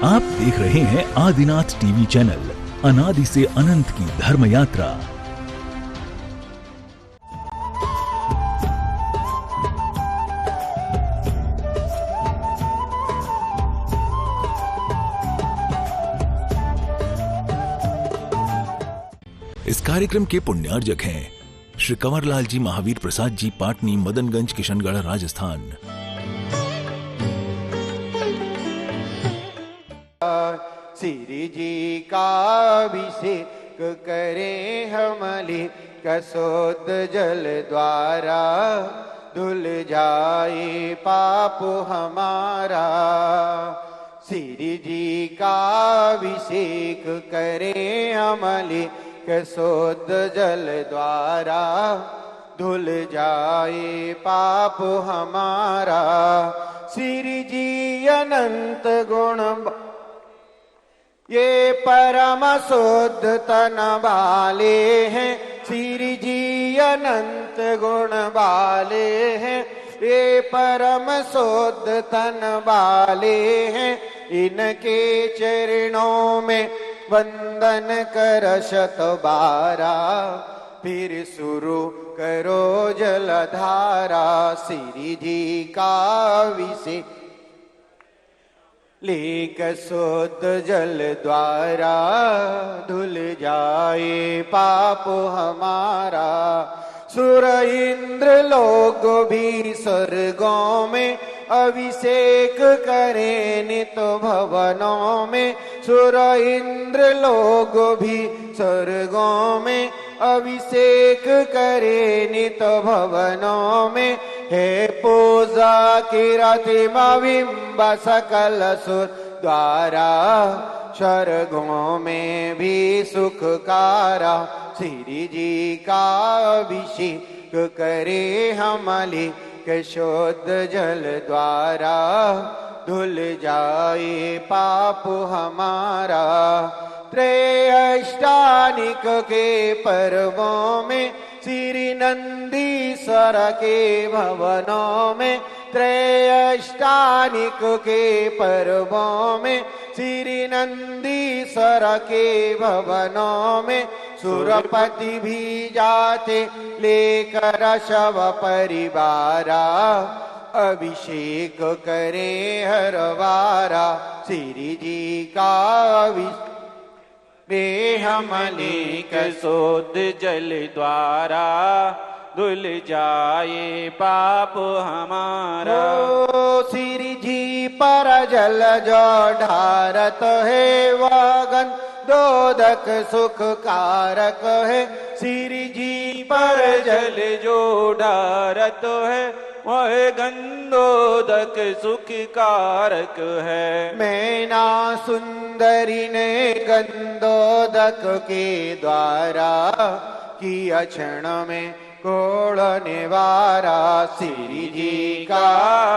आप देख रहे हैं आदिनाथ टीवी चैनल, अनादि से अनंत की धर्म यात्रा। इस कार्यक्रम के पुण्यार्जक हैं श्री कंवरलाल जी महावीर प्रसाद जी, पाटनी, मदनगंज, किशनगढ़, राजस्थान। श्री जी का अभिषेक करें हमली, कसोत जल द्वारा धुल जाए पाप हमारा। श्री जी का अभिषेक करें हमली, कसोत जल द्वारा धुल जाए पाप हमारा। श्री जी अनंत गुण ये परम शुद्ध तन वाले हैं। श्री जी अनंत गुण वाले हैं, ये परम शुद्ध तन वाले हैं। इनके चरणों में वंदन कर शत बारा, फिर शुरू करो जलधारा। श्री जी का अभिषेक लेक शुद्ध जल द्वारा धुल जाए पाप हमारा। सुर इंद्र लोग भी स्वर्गों में अभिषेक करें नित भवनों में। सुर इंद्र लोग भी स्वर्गों में अभिषेक करें नित भवनों में। हे पूजा की रतिमा बिंब सकल सुर द्वारा, स्वर्गों में भी सुखकारा। श्री जी का अभिषेक करे हमली, के शुद्ध जल द्वारा धुल जाए पाप हमारा। त्रैष्टानिक के पर्वों में श्री नंदीश्वर के भवनों में। त्रैष्टानिक के पर्वों में श्री नंदीश्वर के भवनों में। सुरपति भी जाते लेकर शव परिवारा, अभिषेक करें हर वारा। श्री जी का अभिषेक हमली, कसोत जल द्वारा धुल जाए पाप हमारा। श्री जी पर जल जो ढारत है, वगन दोदक सुख कारक है। श्री जी पर जल जो ढारत है, वह गंधोदक सुख कारक है। मैना सुंदरी ने गंधोदक के द्वारा किया क्षण में कोड़ निवारा। श्री जी का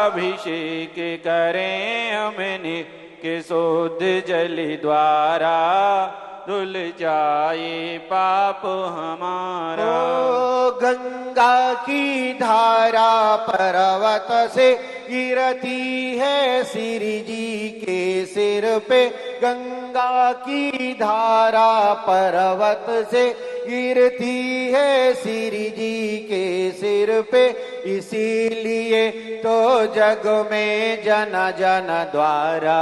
अभिषेक करें हमने, के शुद्ध जल द्वारा धुल जाए पाप हमारा। गंगा की धारा पर्वत से गिरती है श्री जी के सिर पे। गंगा की धारा पर्वत से गिरती है श्री जी के सिर पे। इसीलिए तो जग में जन जन द्वारा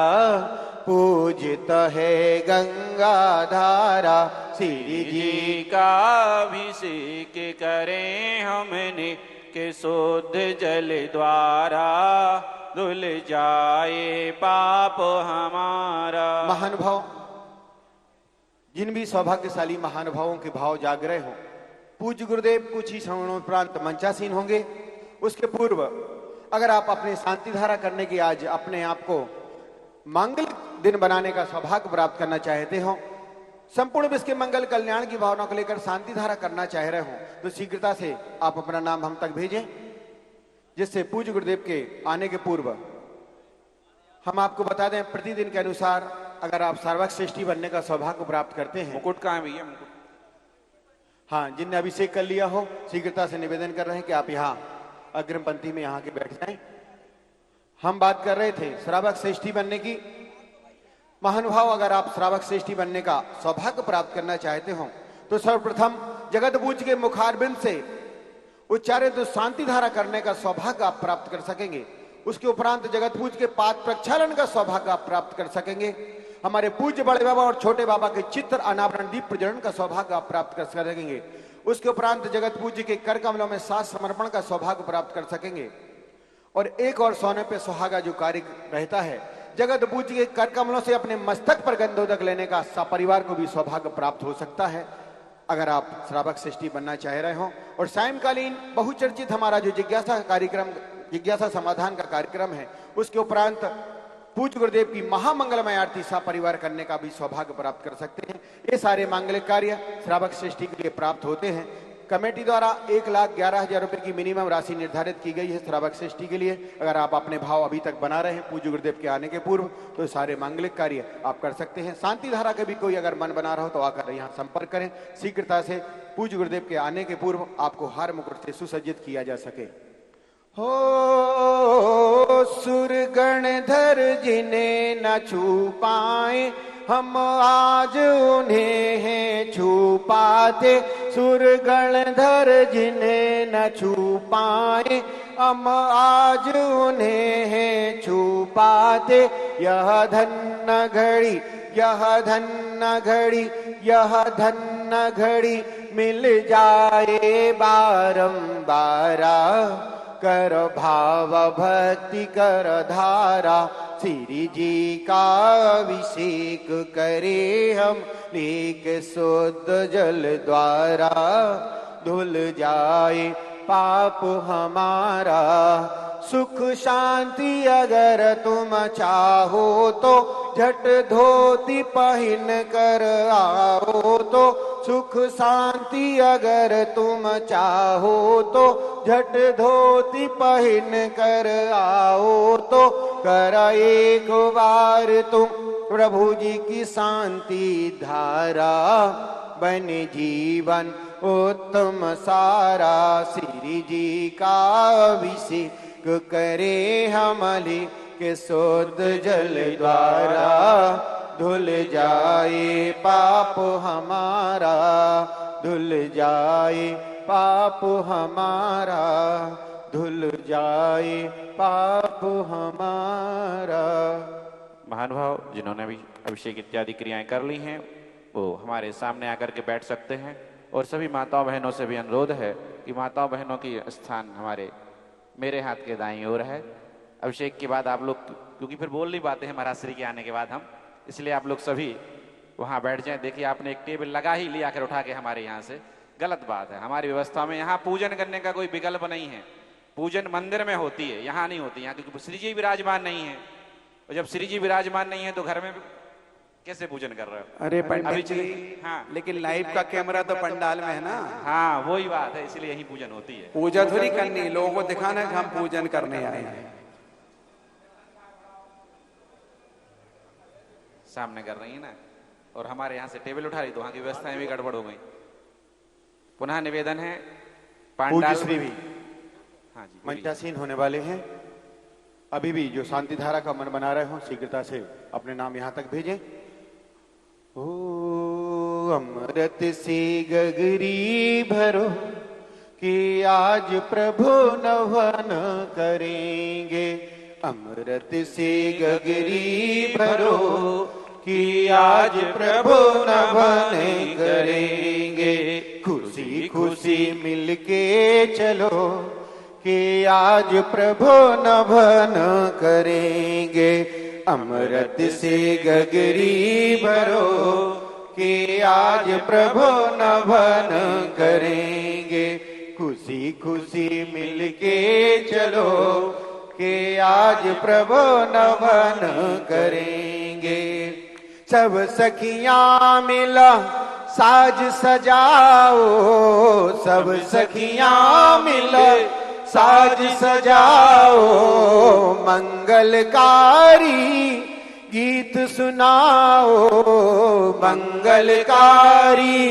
पूजित है गंगा धारा। श्री जी का अभिषेक करें हमने, के शुद्ध जल द्वारा धुल जाए पाप हमारा। महानुभाव, जिन भी सौभाग्यशाली महानुभावों के भाव जागृह हो, पूज्य गुरुदेव कुछ ही क्षणोपरांत मंचासीन होंगे। उसके पूर्व अगर आप अपने शांति धारा करने की आज अपने आप को मंगल दिन बनाने का सौभाग्य प्राप्त करना चाहते हो, संपूर्ण विश्व के मंगल कल्याण की भावना को लेकर शांति धारा करना चाह रहे हो, तो शीघ्रता से आप अपना नाम हम तक भेजें, जिससे पूज्य गुरुदेव के आने के पूर्व हम आपको बता दें प्रतिदिन के अनुसार अगर आप सर्वक श्रेष्ठी बनने का सौभाग्य प्राप्त करते हैं। मुकुट कहाँ है भैया? मुकुट हाँ, जिनने अभिषेक कर लिया हो शीघ्रता से निवेदन कर रहे हैं कि आप यहाँ अग्रिम पंक्ति में यहाँ के बैठ जाएं। हम बात कर रहे थे श्रावक श्रेष्ठी बनने की। महानुभाव, अगर आप श्रावक श्रेष्ठी बनने का सौभाग्य प्राप्त करना चाहते हो तो सर्वप्रथम जगत पूज्य के मुखारबिंद से उच्चारित तो शांति धारा करने का सौभाग्य आप प्राप्त कर सकेंगे। उसके उपरांत जगत पूज्य के पाद प्रक्षालन का सौभाग्य आप प्राप्त कर सकेंगे। हमारे पूज्य बड़े बाबा और छोटे बाबा के चित्र अनावरण दीप प्रज्वलन का सौभाग्य आप प्राप्त कर सकेंगे। उसके उपरांत जगत पूज्य के कर कमलों में सात समर्पण का सौभाग्य प्राप्त कर सकेंगे। और एक और सोने पे सुहागा जो कार्य रहता है, जगत पूज्य के कर कमलों से अपने मस्तक पर गंधोदक लेने का सपरिवार को भी सौभाग्य प्राप्त हो सकता है, अगर आप श्रावक श्रेष्ठी बनना चाह रहे हो। और सायंकालीन बहुचर्चित हमारा जो जिज्ञासा कार्यक्रम, जिज्ञासा समाधान का कार्यक्रम है, उसके उपरांत पूज्य गुरुदेव की महामंगलमय आरती सपरिवार करने का भी सौभाग्य प्राप्त कर सकते हैं। ये सारे मांगलिक कार्य श्रावक श्रेष्ठी के लिए प्राप्त होते हैं। कमेटी द्वारा 1,11,000 रुपए की मिनिमम राशि निर्धारित की गई है श्रावक श्रेष्ठी के लिए। अगर आप अपने भाव अभी तक बना रहे हैं पूज्य गुरुदेव के आने के पूर्व, तो सारे मांगलिक कार्य आप कर सकते हैं। शांति धारा के भी कोई अगर मन बना रहा हो तो आकर यहाँ संपर्क करें। शीघ्रता से पूज्य गुरुदेव के आने के पूर्व आपको हार मुकुट से सुसज्जित किया जा सके। हो सुर गणधर जिन्हें न छू पाए, हम आज उन्हें हैं छू पाते। सुर गणधर जिन्हें न छू पाए, हम आज उन्हें हैं छू पाते। यह धन्य घड़ी, यह धन्य घड़ी, यह धन्य घड़ी मिल जाए बारंबारा। कर भाव भक्ति कर धारा, श्री जी का अभिषेक करे हम, लेक शुद्ध जल द्वारा। धुल जाए पाप हमारा, सुख शांति अगर तुम चाहो तो झट धोती पहन कर आओ तो। सुख शांति अगर तुम चाहो तो झट धोती पहन कर आओ तो। कर एक बार तुम प्रभु जी की शांति धारा, बन जीवन उत्तम सारा। श्री जी का अभिषेक करे हमले के शुद्ध जल द्वारा। धुल जाए पाप हमारा, धुल जाए पाप हमारा, धुल जाए पाप हमारा। महानुभाव जिन्होंने भी अभिषेक इत्यादि क्रियाएं कर ली हैं वो हमारे सामने आकर के बैठ सकते हैं। और सभी माताओं बहनों से भी अनुरोध है कि माताओं बहनों की स्थान हमारे मेरे हाथ के दाईं ओर है। अभिषेक के बाद आप लोग, क्योंकि फिर बोल नहीं पाते हैं महाराज श्री के आने के बाद हम, इसलिए आप लोग सभी वहाँ बैठ जाएं। देखिए आपने एक टेबल लगा ही लिया कर उठा के हमारे यहाँ से, गलत बात है। हमारी व्यवस्था में यहाँ पूजन करने का कोई विकल्प नहीं है। पूजन मंदिर में होती है, यहाँ नहीं होती। यहाँ क्योंकि श्री जी विराजमान नहीं है, और जब श्री जी विराजमान नहीं है तो घर में कैसे पूजन कर रहे हो? अरे पंडित जी, हाँ, लेकिन लाइव का कैमरा तो पंडाल में है ना। हाँ वही बात है, इसलिए यही पूजन होती है। पूजा थोड़ी करनी, लोगों को दिखाना कि हम पूजन करने आए हैं। सामने कर रही है ना, और हमारे यहाँ से टेबल उठा रही तो वहाँ की व्यवस्थाएं भी गड़बड़ हो गई। पुनः निवेदन है पूज्य श्री भी हाँ जी मंचासीन होने वाले हैं। अभी भी जो शांति धारा का मन बना रहे हो शीघ्रता से अपने नाम यहाँ तक भेजें। ओ अमृत से गगरी भरो कि आज प्रभु नवन करेंगे। अमृत से गगरी भरो कि आज प्रभु नवन करेंगे। खुशी खुशी मिलके चलो कि आज प्रभु नवन करेंगे। अमृत से गगरी भरो कि आज प्रभु नवन करेंगे। खुशी खुशी मिलके चलो कि आज प्रभु नवन करेंगे। सब सखियां मिला साज सजाओ, सब सखियां मिला साज सजाओ। मंगलकारी गीत सुनाओ, मंगलकारी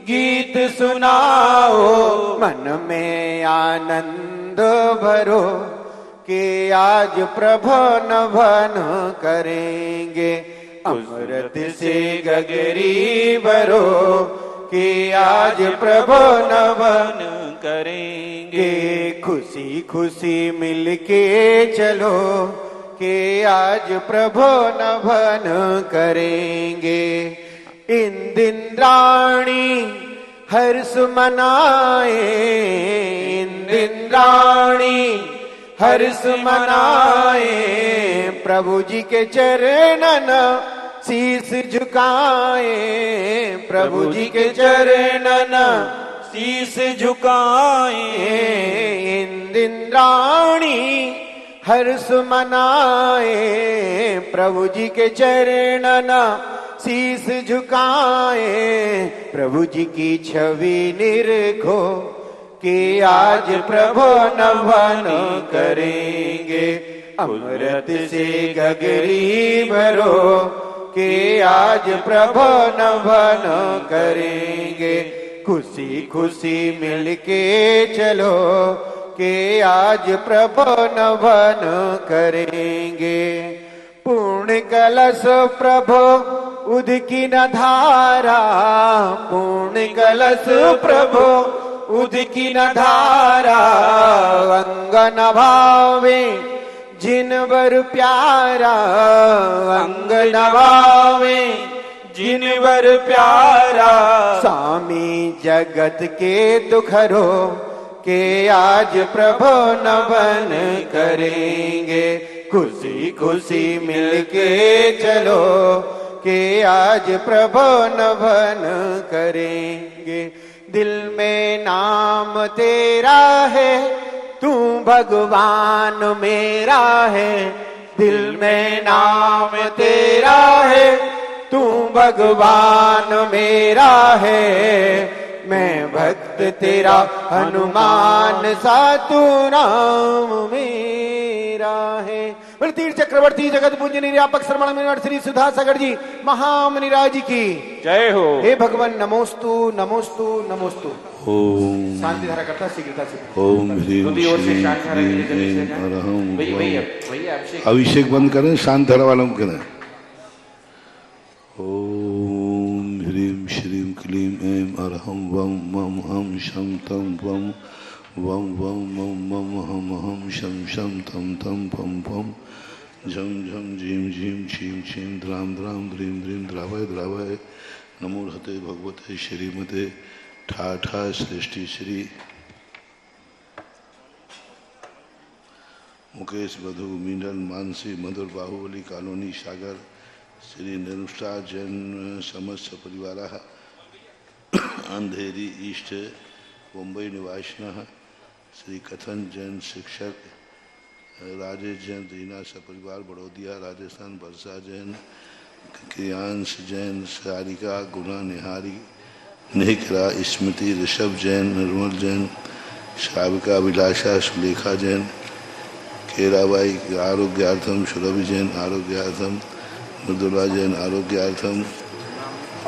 गीत सुनाओ। मन में आनंद भरो कि आज प्रभु नवन करेंगे। अमृत से गगरी भरो कि आज प्रभु नवन करेंगे। खुशी खुशी मिलके चलो कि आज प्रभु नवन करेंगे। इन दिन रानी हर्ष मनाए, इन दिन रानी हर्ष मनाए, प्रभु जी के चरणन शीश झुकाए, प्रभु जी के चरणन शीश झुकाए। इन दिन रानी हर्ष मनाए, प्रभु जी के चरणन शीश झुकाए, प्रभु जी की छवि निरखो कि आज प्रभु नवन करेंगे। अमृत से गगरी भरो कि आज प्रभु नवन करेंगे। खुशी खुशी मिलके चलो कि आज प्रभु नवन करेंगे। पूर्ण कलश प्रभु उदकी न धारा, पूर्ण कलश प्रभु उदकी न धारा, अंगन भावे जिन बर प्यारा, अंगन भावे जिन बर प्यारा। स्वामी जगत के दुखरो के आज प्रभु नवन करेंगे। खुशी खुशी मिलके चलो कि आज प्रभु नवन करेंगे। दिल में नाम तेरा है, तू भगवान मेरा है। दिल में नाम तेरा है, तू भगवान मेरा है। मैं भक्त तेरा हनुमान सा, तू नाम मेरा है। तीर्थ चक्रवर्ती जगत पूजनी व्यापक श्रवण में श्री सुधा सागर जी महामुनिराज की जय हो। हे भगवान नमोस्तु नमोस्तु नमोस्तु। ओम शांति धारा करता शीघ्रता से। ओम ह्रीम श्रीम क्लीम ऐं अरहं। अभिषेक बंद करें, शांत धारा वालों को करें। ओम ह्रीम श्रीम क्लीम ऐं अरहं वम मम हम शम तम वम वम वम मम मम हम हम शम शम तम तम पम पम झम झम झीम झीम छीम छीम द्राम द्राम ध्रीम ध्रीम द्रावय द्रावय। नमो हते भगवते श्रीमते ठा ठा सृष्टि श्री मुकेश बधु मीनल मानसी मधुर बाहुबली कॉलोनी सागर श्री निरुष्टा जैन समस्त परिवार अंधेरी ईस्ट मुंबई निवासिनः श्री कथन जैन शिक्षक राजेश जैन दीना सपरिवार बड़ौदिया राजस्थान वर्षा जैन क्रियांश जैन सारिका गुना निहारी निहिकरा स्मृति ऋषभ जैन निर्मल जैन शाविका अभिलाषा सुलेखा जैन केराबाई आरोग्यार्थम सुरभि जैन आरोग्यार्थम मृदुला जैन आरोग्यार्थम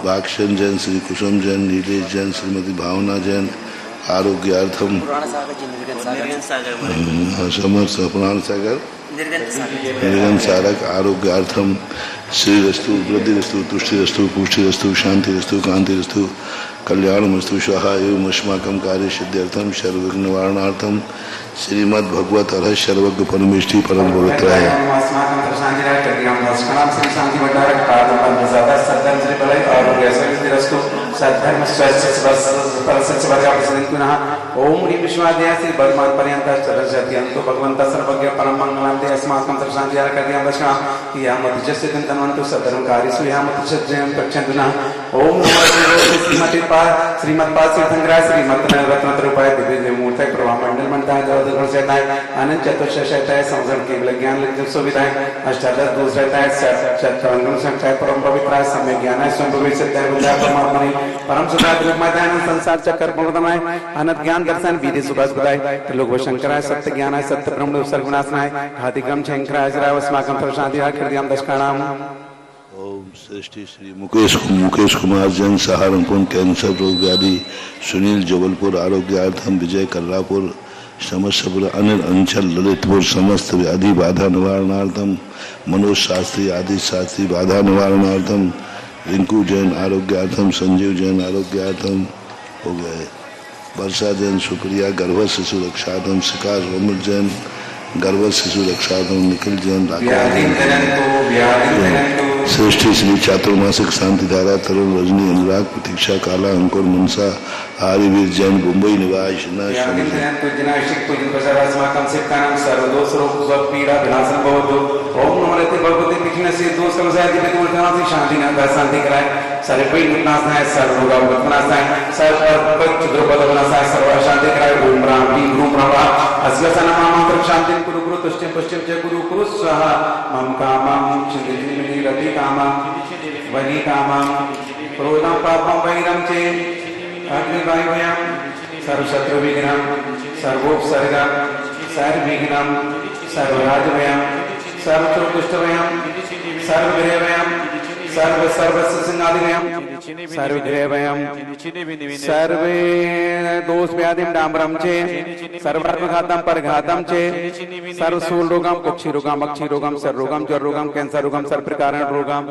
भाक्षण जैन श्री कुसुम जैन नीलेश जैन श्रीमती भावना जैन आरोग्यार्थम समर्थ पुराण सागर निर्गन सारक आरोग्यार्थम श्री रस्तु वृद्धि रस्तु तुष्टि रस्तु पुष्टि रस्तु शांति रस्तु कांति रस्तु कल्याणमस्तु स्वाहा एवं अस्माकं कार्य सिद्ध्यर्थम सर्वविघ्न निवारणार्थम श्रीमद् भगवत अर्ह सर्वज्ञ परमेष्टि परम पवित्राय सद्धर्म ओम ह्रीं विश्वाध्याय श्री वर्धमान पर्यंत चरजति अंतो भगवंत सर्वज्ञ परम मंगलांते अस्माकं शांति आरकर्यं दशा यामति जस्य तन्वन्तु सद्धर्म कार्यसु यामति सज्जयं प्रक्षन्तुना ओम नमः श्रीमद् तीर्थंकराय श्रीमद् रत्नत्रय दिव्य मूर्ति प्रभा मंडल मंडल जगत सेताय अनंत चतुर्शताय संसर्ग केवल ज्ञान लज्ज सुविधाय अष्टादश दूसरताय सत्संगम संख्याय परम पवित्राय सम्य ज्ञानाय स्वयं सत्य बुद्धाय परमात्मने परम सुखाय माताय संसार चक्र प्रवर्तनाय अनंत ज्ञान दर्शन विधि सुभाष बुधाय त्रिलोक शंकराय सत्य ज्ञानाय सत्य ब्रह्म सर्वनाशनाय घातिक्रम शंकराय जरावस्माकं शांति हृदयं दशकाणाम। ओम सृष्टि श्री मुकेश कुमार जैन सहारनपुर कैंसर रोग व्याधि सुनील जबलपुर आरोग्यार्थम विजय कल्लापुर समस्तपुर अनिल अंचल ललितपुर समस्त व्याधि बाधा निवारणार्थम मनोज शास्त्री आदि शास्त्री बाधा निवारणार्थम रिंकू जैन आरोग्यार्थम संजीव जैन आरोग्यार्थम हो गए। वर्षा जैन शुक्रिया गर्भ शिशु रक्षार्थम शिकार रोमिल जैन गर्भ शिशु रक्षार्थम निखिल जैन श्रेष्ठी श्री चातुर्मासिक शांति धारा तरुण रजनी अनुराग प्रतीक्षा काला अंकुर मनसा आर्यवीर जैन मुंबई निवास ओम नमो भगवते कृष्ण से दोष समझाए दिव्य तुम शांति ना शांति कराए सारे कोई नाशाय सर्व रोग नाशाय सर्व चिद्रपद नाशाय सर्व शांति कराए। ओम राम भीम रूम राम अस्वसन मंत्र शांति कुरु कुरु तुष्टि पुष्टि च कुरु कुरु स्वाहा मम कामं चिन्तिमिति रति कामं वनि कामं क्रोधं पापं वैरं चे अग्निवायुयं सर्वशत्रु विघ्नं सर्वोपसर्गं सर्वविघ्नं सर्वराजवयं सर्वचतुष्टवयं सर्वग्रहवयं सर्वसिंहादिवयं सर्वग्रहवयं सर्वे दोष व्याधिं डाम्बरं चे सर्वात्मघातं परघातं चे सर्वशूल रोगं कुक्षि रोगं अक्षि रोगं सर्व रोगं ज्वर रोगं कैंसर रोगं सर्व प्रकारं रोगं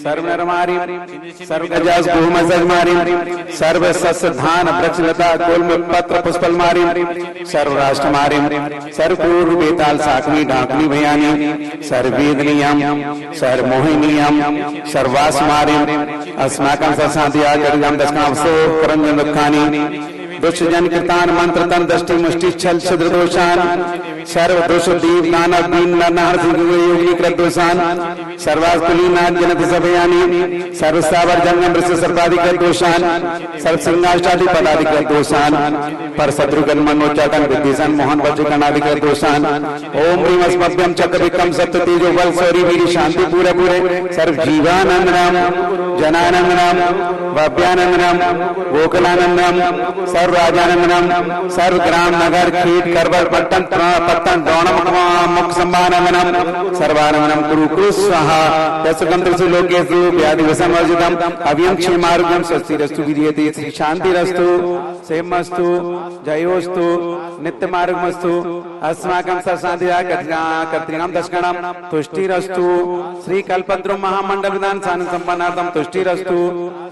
सर्वनरमारी सर्वगजास भूमसजमारी सर्व सस्य धान वृक्षलता गुल्म पत्र पुष्पलमारी सर्वराष्ट्रमारी सर्वपूर्व बेताल साकनी ढाकनी भयानी सर्वेदनीयं सर्वमोहिनीयं सर्वास्मारी अस्माकं ससादिया गरिगं दशकांसो परंजन दुखानी दुष्टजन कृतान मंत्र तन दष्टि मुष्टि छल छिद्र दोषान सर्व दोष दीप नानक दीन नरनार योगी कृत दोषान सर्वास्कुली नाथ जनति सभयानी सर्व सावर जंगम ऋषि सर्वाधिक दोषान सर्व सिंहाष्टादि पदाधिक दोषान पर शत्रुघ्न मनोचाटन विद्यसन मोहन वज्रकणाधिक दोषान ओम ह्रीम अस्मभ्यम चक्र विक्रम सत्य तेजो बल सौरी वीर शांति पूरे पूरे सर्व जीवानंद नाम जनानंद नाम भव्यानंद नाम गोकुलानंदम सर्व राजानंदनम सर्व ग्राम नगर खेत करबल पट्टन पत्तन द्रोणम मुख संभानंदनम सर्वानंदनम कुरु कुरु स्वाहा यस्कंत्रसु लोकेषु व्याधि विसमर्जितम अव्यं क्षेमार्गम स्वस्तिरस्तु विधीयते श्री शांतिरस्तु सेमस्तु जयोस्तु नित्यमार्गमस्तु अस्माकं सशांतिदा कर्तृणां दशकणं तुष्टिरस्तु श्री कल्पद्रुम महामंडल विधान सान संपन्नार्थम तुष्टिरस्तु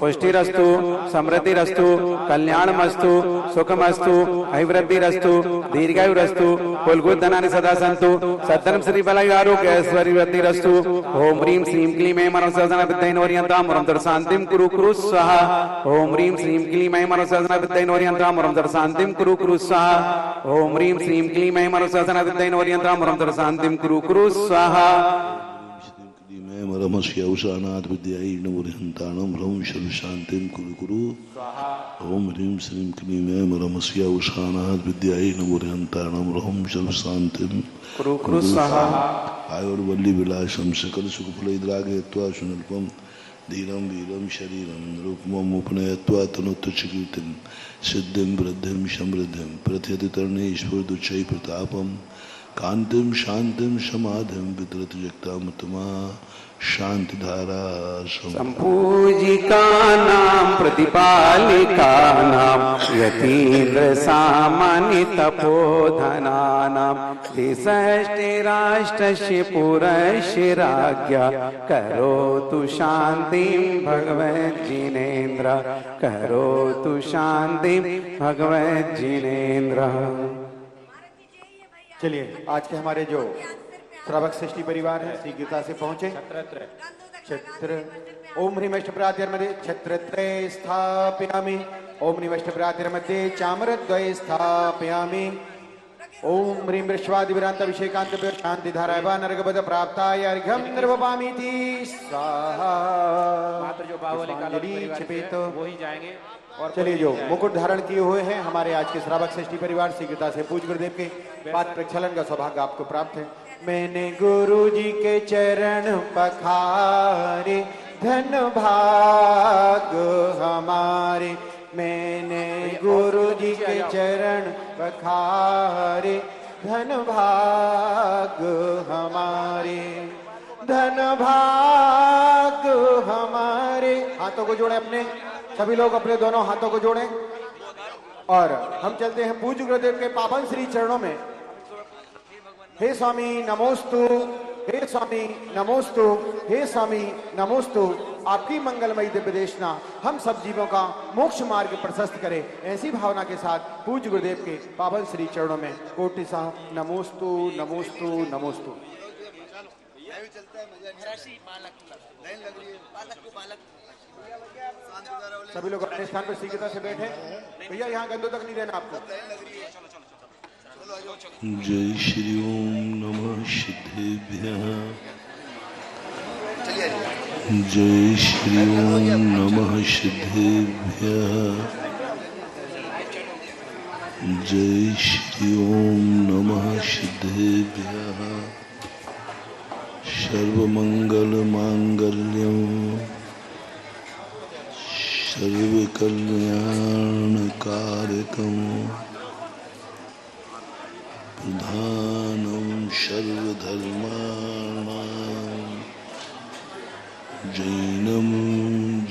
पुष्टिरस्तु समृद्धिरस्तु कल्याणमस्तु सुखमस्तु ऐवृद्धिरस्तु दीर्घायुरस्तु कुलगुद्धनानि सदा सन्तु सद्धनं श्री बलायु आरोग्य ऐश्वर्यवृद्धिरस्तु ओम ह्रीं श्रीं क्लीं ऐं मनोसर्जन विद्यैर्नोर्यन्तां मुरं शान्तिं कुरु कुरु स्वाहा ओम ह्रीं श्रीं क्लीं ऐं मनोसर्जन विद्यैर्नोर्यन्तां मुरं शान्तिं कुरु कुरु स्वाहा ओम ह्रीं श्रीं क्लीं ऐं मनोसर्जन विद्यैर्नोर्यन्तां मुरं शान्तिं कुरु कुरु स्वाहा मरमस्य उषानाथ विद्याय नवरहंताणं ह्रौं शव शांतिं कुरु कुरु ओम ह्रीं श्रीं क्लीं ऐं मरमस्य उषानाथ विद्याय नवरहंताणं ह्रौं शव शांतिं कुरु कुरु स्वाहा आयुर्वल्ली विलासं सकल सुखफलैर्द्रागयत्वा सुनल्पं धीरं वीरं शरीरं रूपमं उपनयत्वा तनुत्तचकीर्तिं सिद्धिं वृद्धिं समृद्धिं प्रथयति तरणेश्वर दुच्चै प्रतापं कांतिम शांतिम समाधिम विद्रत जगतामुत्तमा शांतिधारा संपूजिका नाम प्रतिपालिका नाम यतीन्द्र सामान्य तपोधना नाम देशष्टे राष्ट्रस्य पुरस्य राज्ञा करोतु शांतिं भगवत् जिनेन्द्र करोतु शांतिं भगवत् जिनेन्द्र। चलिए आज के हमारे जो श्रावक सृष्टि परिवार है शीघ्रता से पहुंचे। छत्र ओम ह्रीं अष्टप्रातिर्मध्ये छत्रत्रय स्थापयामि ओम ह्रीं अष्टप्रातिर्मध्ये चामरद्वय स्थापयामि ओम ह्रीं वृषवादिविरांत अभिषेकांत शांति धारायवा नरगबद प्राप्ताय अर्घ्यं निर्वपामीति स्वाहा। मात्र जो बाहुली छिपे तो वो ही जाएंगे। और चलिए जो मुकुट धारण किए हुए हैं हमारे आज के श्रावक सृष्टि परिवार शीघ्रता से पूज गुरुदेव के पाद प्रक्षालन का सौभाग्य आपको प्राप्त है। मैंने गुरु जी के चरण पखारे धन भाग हमारे मैंने गुरु जी के चरण पखारे धन भाग हमारे धन भाग हमारे। हाथों को जोड़े अपने सभी लोग अपने दोनों हाथों को जोड़ें और हम चलते हैं पूज्य गुरुदेव के पावन श्री चरणों में। हे स्वामी नमोस्तु, हे स्वामी नमोस्तु, हे स्वामी नमोस्तु। आपकी मंगलमयी दिव्य देशना हम सब जीवों का मोक्ष मार्ग प्रशस्त करे, ऐसी भावना के साथ पूज्य गुरुदेव के पावन श्री चरणों में कोटि सा नमोस्तु नमोस्तु नमोस्तु। सभी लोग अपने स्थान पर शीघ्रता से बैठे। भैया यहाँ गंदों तक नहीं देना आपको। जय श्री ओम नमः सिद्धेभ्यः। जय श्री ओम नमः सिद्धेभ्यः। जय श्री ओम नमः सिद्धेभ्यः। सर्वमंगल मांगल्यं सर्वकल्याणकारकं प्रधानं सर्वधर्माणां जैनं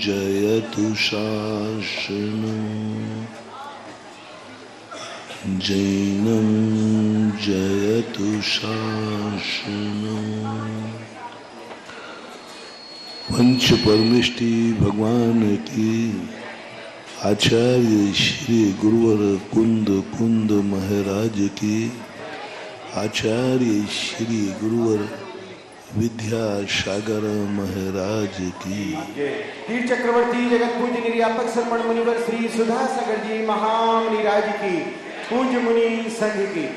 जयतु शासनम्। जैनं जयतु शासनम्। पंच परमेष्टि भगवान की, आचार्य श्री गुरुवर कुंद कुंद महाराज की, आचार्य श्री गुरुवर विद्यासागर महाराज की। तीर चक्रवर्ती जगत पूज्य निर्यापक श्रमण मुनिवर श्री सुधा सागर जी महामुनिराज की, पूज्य मुनि संघ की।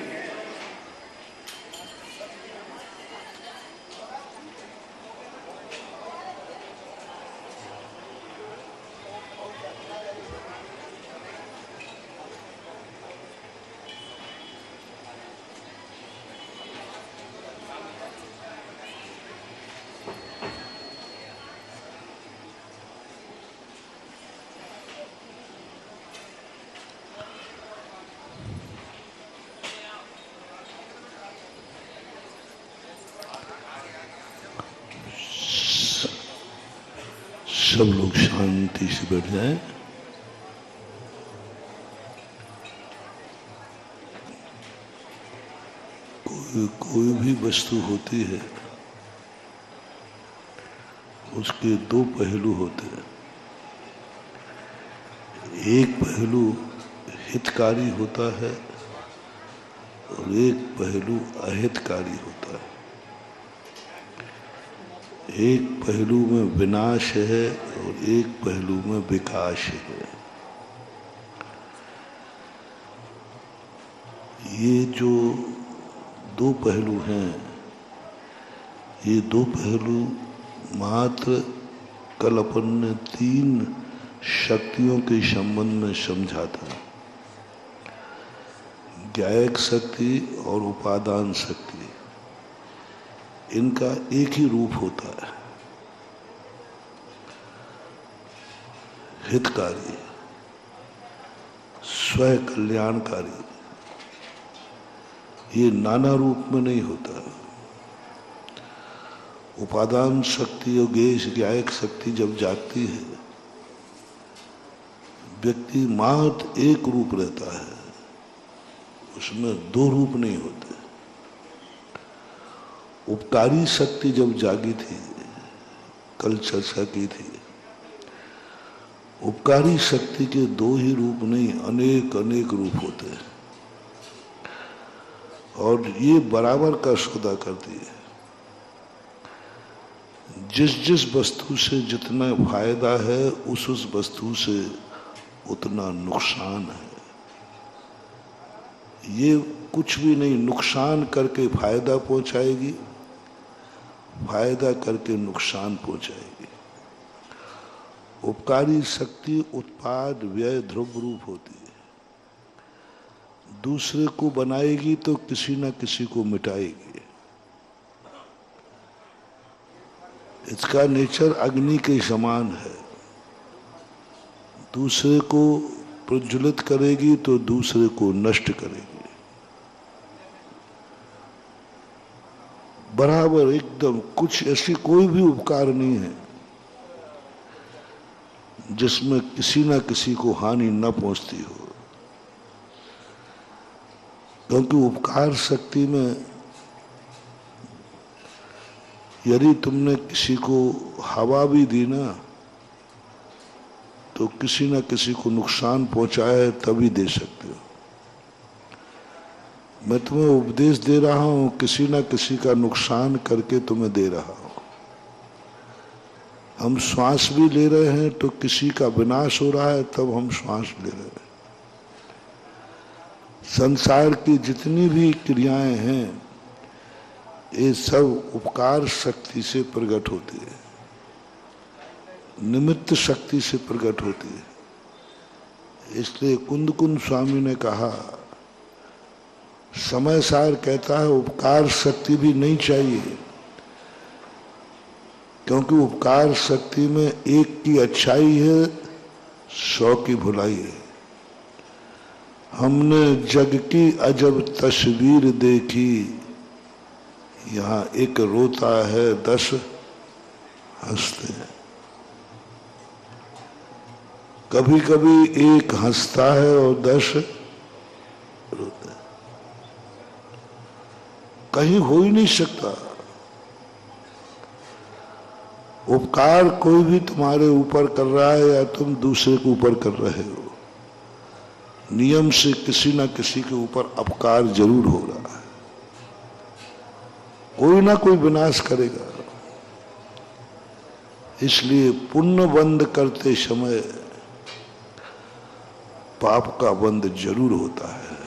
सब लोग शांति से बैठ जाएं। कोई भी वस्तु होती है, उसके दो पहलू होते हैं। एक पहलू हितकारी होता है और एक पहलू अहितकारी होता है। एक पहलू में विनाश है और एक पहलू में विकास है। ये जो दो पहलू हैं, ये दो पहलू मात्र कल अपन ने तीन शक्तियों के संबंध में समझा था। ज्ञायक शक्ति और उपादान शक्ति, इनका एक ही रूप होता है, हितकारी, स्वयं कल्याणकारी। ये नाना रूप में नहीं होता। उपादान शक्ति और ज्ञायक शक्ति जब जागती है, व्यक्ति मात्र एक रूप रहता है, उसमें दो रूप नहीं होते। उपकारी शक्ति जब जागी थी, कल चर्चा की थी, उपकारी शक्ति के दो ही रूप नहीं, अनेक अनेक रूप होते हैं और ये बराबर का सौदा करती है। जिस जिस वस्तु से जितना फायदा है, उस वस्तु से उतना नुकसान है। ये कुछ भी नहीं, नुकसान करके फायदा पहुंचाएगी, फायदा करके नुकसान पहुंचाएगी। उपकारी शक्ति उत्पाद व्यय ध्रुव रूप होती है। दूसरे को बनाएगी तो किसी न किसी को मिटाएगी। इसका नेचर अग्नि के समान है। दूसरे को प्रज्वलित करेगी तो दूसरे को नष्ट करेगी। बराबर एकदम, कुछ ऐसी कोई भी उपकार नहीं है जिसमें किसी ना किसी को हानि न पहुंचती हो। क्योंकि उपकार शक्ति में यदि तुमने किसी को हवा भी दी ना तो किसी न किसी को नुकसान पहुंचाए तभी दे सकते हो। मैं तुम्हें उपदेश दे रहा हूं, किसी न किसी का नुकसान करके तुम्हें दे रहा हूं। हम श्वास भी ले रहे हैं तो किसी का विनाश हो रहा है तब हम श्वास ले रहे हैं। संसार की जितनी भी क्रियाएं हैं ये सब उपकार शक्ति से प्रकट होती है, निमित्त शक्ति से प्रकट होती है। इसलिए कुंदकुंद स्वामी ने कहा, समय सार कहता है उपकार शक्ति भी नहीं चाहिए, क्योंकि उपकार शक्ति में एक की अच्छाई है 100 की भुलाई है। हमने जग की अजब तस्वीर देखी, यहाँ एक रोता है 10 हंसते हैं। कभी कभी एक हंसता है और 10 रोते हैं। कहीं हो ही नहीं सकता। उपकार कोई भी तुम्हारे ऊपर कर रहा है या तुम दूसरे के ऊपर कर रहे हो, नियम से किसी न किसी के ऊपर अपकार जरूर हो रहा है। कोई ना कोई विनाश करेगा। इसलिए पुण्य बंद करते समय पाप का बंद जरूर होता है।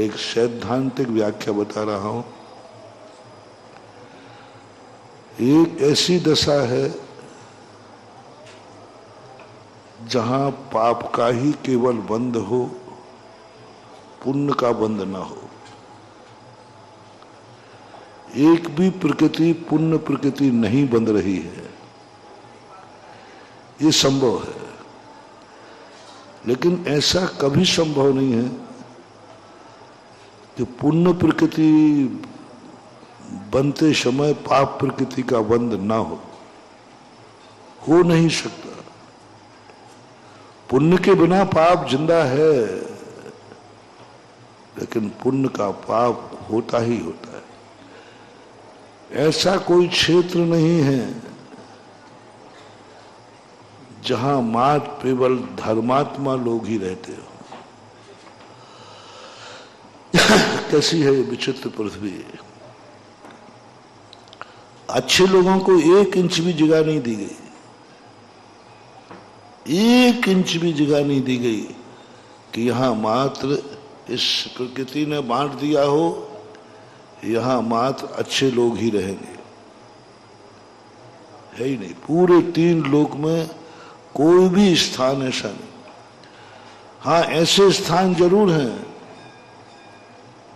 एक सैद्धांतिक व्याख्या बता रहा हूं। एक ऐसी दशा है जहां पाप का ही केवल बंद हो, पुण्य का बंद ना हो। एक भी प्रकृति पुण्य प्रकृति नहीं बंध रही है, ये संभव है। लेकिन ऐसा कभी संभव नहीं है कि पुण्य प्रकृति बनते समय पाप प्रकृति का बंध ना हो नहीं सकता। पुण्य के बिना पाप जिंदा है, लेकिन पुण्य का पाप होता ही होता है। ऐसा कोई क्षेत्र नहीं है जहां मात्र केवल धर्मात्मा लोग ही रहते हो। कैसी है ये विचित्र पृथ्वी। अच्छे लोगों को 1 इंच भी जगह नहीं दी गई, 1 इंच भी जगह नहीं दी गई कि यहां मात्र इस प्रकृति ने बांट दिया हो, यहां मात्र अच्छे लोग ही रहेंगे। है ही नहीं। पूरे 3 लोक में कोई भी स्थान ऐसा नहीं। हाँ, ऐसे स्थान जरूर हैं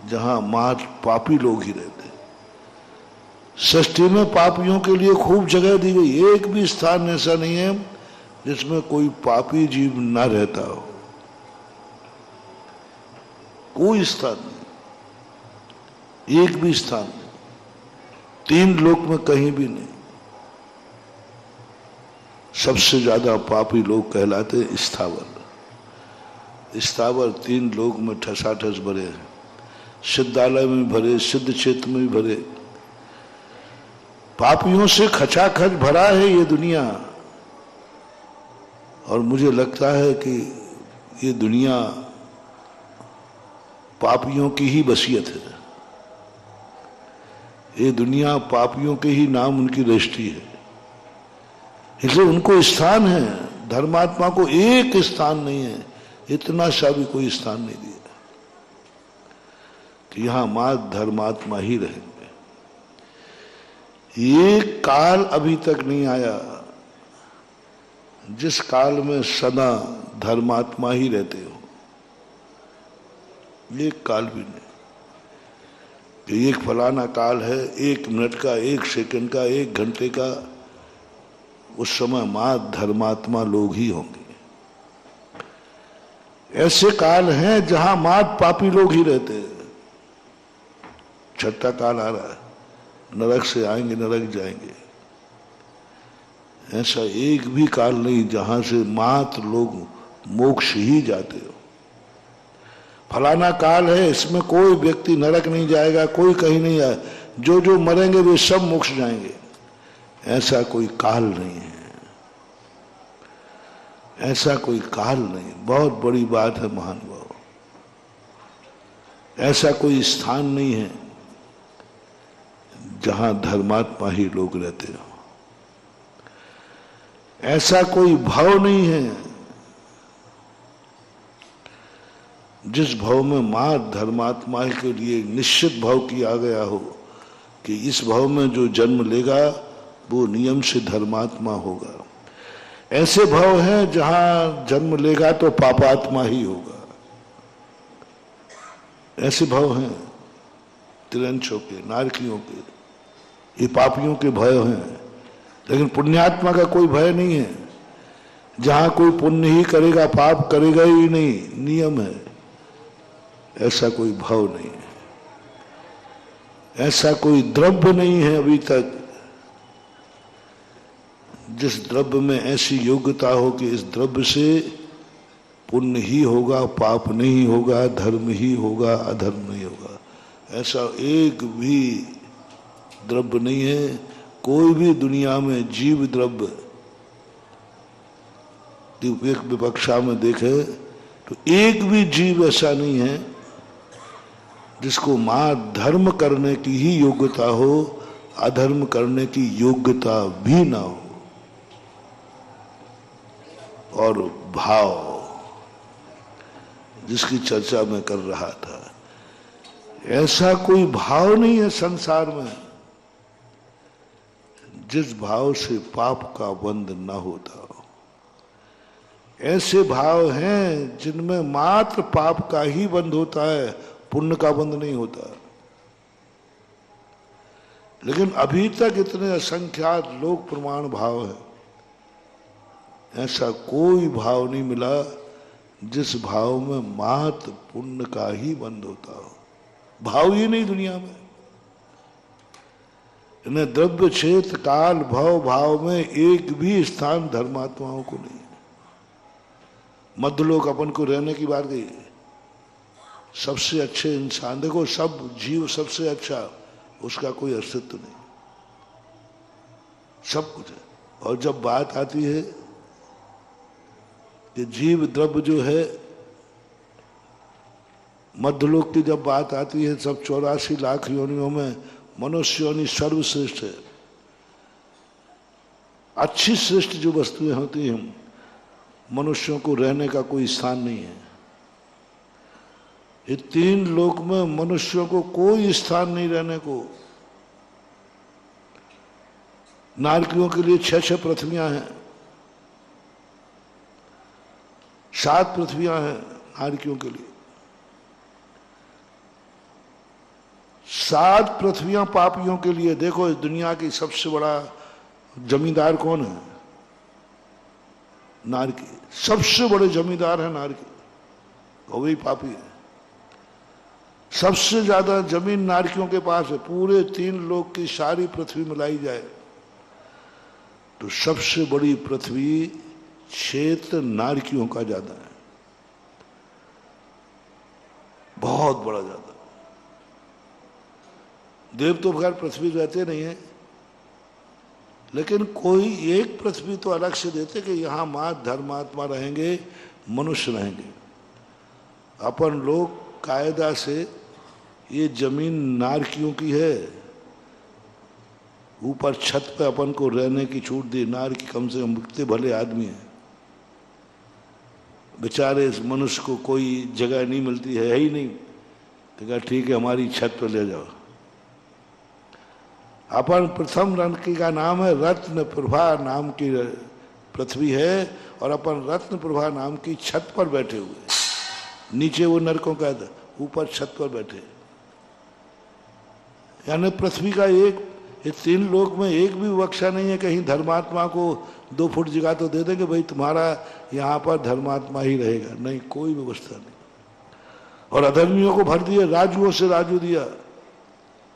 जहां मात्र पापी लोग ही रहते हैं। सृष्टि में पापियों के लिए खूब जगह दी गई, एक भी स्थान ऐसा नहीं है जिसमें कोई पापी जीव ना रहता हो। कोई स्थान नहीं, एक भी स्थान नहीं, 3 लोक में कहीं भी नहीं। सबसे ज्यादा पापी लोग कहलाते स्थावर। स्थावर 3 लोक में ठसाठस भरे हैं, सिद्धालय में भरे, सिद्ध क्षेत्र में भी भरे। पापियों से खचाखच भरा है ये दुनिया। और मुझे लगता है कि ये दुनिया पापियों की ही बसियत है। ये दुनिया पापियों के ही नाम उनकी रजिस्ट्री है, इसलिए उनको स्थान है। धर्मात्मा को एक स्थान नहीं है, इतना सा भी कोई स्थान नहीं दिया कि यहां मात्र धर्मात्मा ही रहेंगे। ये काल अभी तक नहीं आया जिस काल में सदा धर्मात्मा ही रहते हो। ये काल भी नहीं कि एक फलाना काल है, 1 मिनट का, 1 सेकंड का, 1 घंटे का, उस समय मात्र धर्मात्मा लोग ही होंगे। ऐसे काल हैं जहां मात्र पापी लोग ही रहते हैं। 6ठा काल आ रहा है, नरक से आएंगे नरक जाएंगे। ऐसा एक भी काल नहीं जहां से मात्र लोग मोक्ष ही जाते हो। फलाना काल है, इसमें कोई व्यक्ति नरक नहीं जाएगा, कोई कहीं नहीं आए, जो जो मरेंगे वे सब मोक्ष जाएंगे। ऐसा कोई काल नहीं है, ऐसा कोई काल नहीं। बहुत बड़ी बात है महानुभाव। ऐसा कोई स्थान नहीं है जहां धर्मात्मा ही लोग रहते हो। ऐसा कोई भाव नहीं है जिस भाव में मां धर्मात्मा के लिए निश्चित भाव किया गया हो कि इस भाव में जो जन्म लेगा वो नियम से धर्मात्मा होगा। ऐसे भाव हैं जहां जन्म लेगा तो पापात्मा ही होगा। ऐसे भाव हैं तिरंचों के, नारकियों के, ये पापियों के भय हैं। लेकिन पुण्यात्मा का कोई भय नहीं है। जहां कोई पुण्य ही करेगा, पाप करेगा ही नहीं, नियम है। ऐसा कोई भाव नहीं है, ऐसा कोई द्रव्य नहीं है अभी तक जिस द्रव्य में ऐसी योग्यता हो कि इस द्रव्य से पुण्य ही होगा, पाप नहीं होगा, धर्म ही होगा, अधर्म नहीं होगा। ऐसा एक भी द्रव्य नहीं है। कोई भी दुनिया में जीव द्रव्य एक विवक्षा में देखे तो एक भी जीव ऐसा नहीं है जिसको मां धर्म करने की ही योग्यता हो, अधर्म करने की योग्यता भी ना हो। और भाव जिसकी चर्चा मैं कर रहा था, ऐसा कोई भाव नहीं है संसार में जिस भाव से पाप का बंध न होता हो। ऐसे भाव हैं जिनमें मात्र पाप का ही बंध होता है, पुण्य का बंध नहीं होता। लेकिन अभी तक इतने असंख्यात लोक प्रमाण भाव है, ऐसा कोई भाव नहीं मिला जिस भाव में मात्र पुण्य का ही बंध होता हो। भाव ही नहीं दुनिया में। इन्हें द्रव्य, क्षेत्र, काल, भव, भाव में एक भी स्थान धर्मात्माओं को नहीं। मध्यलोक अपन को रहने की बात गई। सबसे अच्छे इंसान, देखो सब जीव सबसे अच्छा, उसका कोई अस्तित्व नहीं, सब कुछ है। और जब बात आती है कि जीव द्रव्य जो है, मध्यलोक की जब बात आती है, सब 84 लाख योनियों में मनुष्य योनि सर्वश्रेष्ठ है। अच्छी श्रेष्ठ जो वस्तुएं होती हैं, मनुष्यों को रहने का कोई स्थान नहीं है। ये 3 लोक में मनुष्यों को कोई स्थान नहीं रहने को। नारकियों के लिए 6 पृथ्वियां हैं, 7 पृथ्वियां हैं नारकियों के लिए। 7 पृथ्वियां पापियों के लिए। देखो इस दुनिया की सबसे बड़ा जमींदार कौन है? नारकी। सबसे बड़े जमींदार है नारकी, वो भी पापी है। सबसे ज्यादा जमीन नारकियों के पास है। पूरे 3 लोक की सारी पृथ्वी मिलाई जाए तो सबसे बड़ी पृथ्वी क्षेत्र नारकियों का ज्यादा है, बहुत बड़ा ज्यादा। देव तो बगैर पृथ्वी रहते नहीं है, लेकिन कोई एक पृथ्वी तो अलग से देते कि यहां मां धर्मात्मा रहेंगे, मनुष्य रहेंगे। अपन लोग कायदा से ये जमीन नारकियों की है, ऊपर छत पे अपन को रहने की छूट दी। नारकी कम से कम कितने भले आदमी हैं, बेचारे इस मनुष्य को कोई जगह नहीं मिलती है ही नहीं, तो कहा ठीक है हमारी छत पर ले जाओ। अपन प्रथम नारकी का नाम है रत्न प्रभा नाम की पृथ्वी है, और अपन रत्न प्रभा नाम की छत पर बैठे हुए। नीचे वो नरकों का, ऊपर छत पर बैठे। यानी पृथ्वी का एक, ये 3 लोक में एक भी बख्शा नहीं है कहीं धर्मात्मा को 2 फुट जगह तो दे देंगे भाई तुम्हारा यहां पर धर्मात्मा ही रहेगा, नहीं, कोई व्यवस्था नहीं। और अधर्मियों को भर दिया, राजुओं से राजू दिया,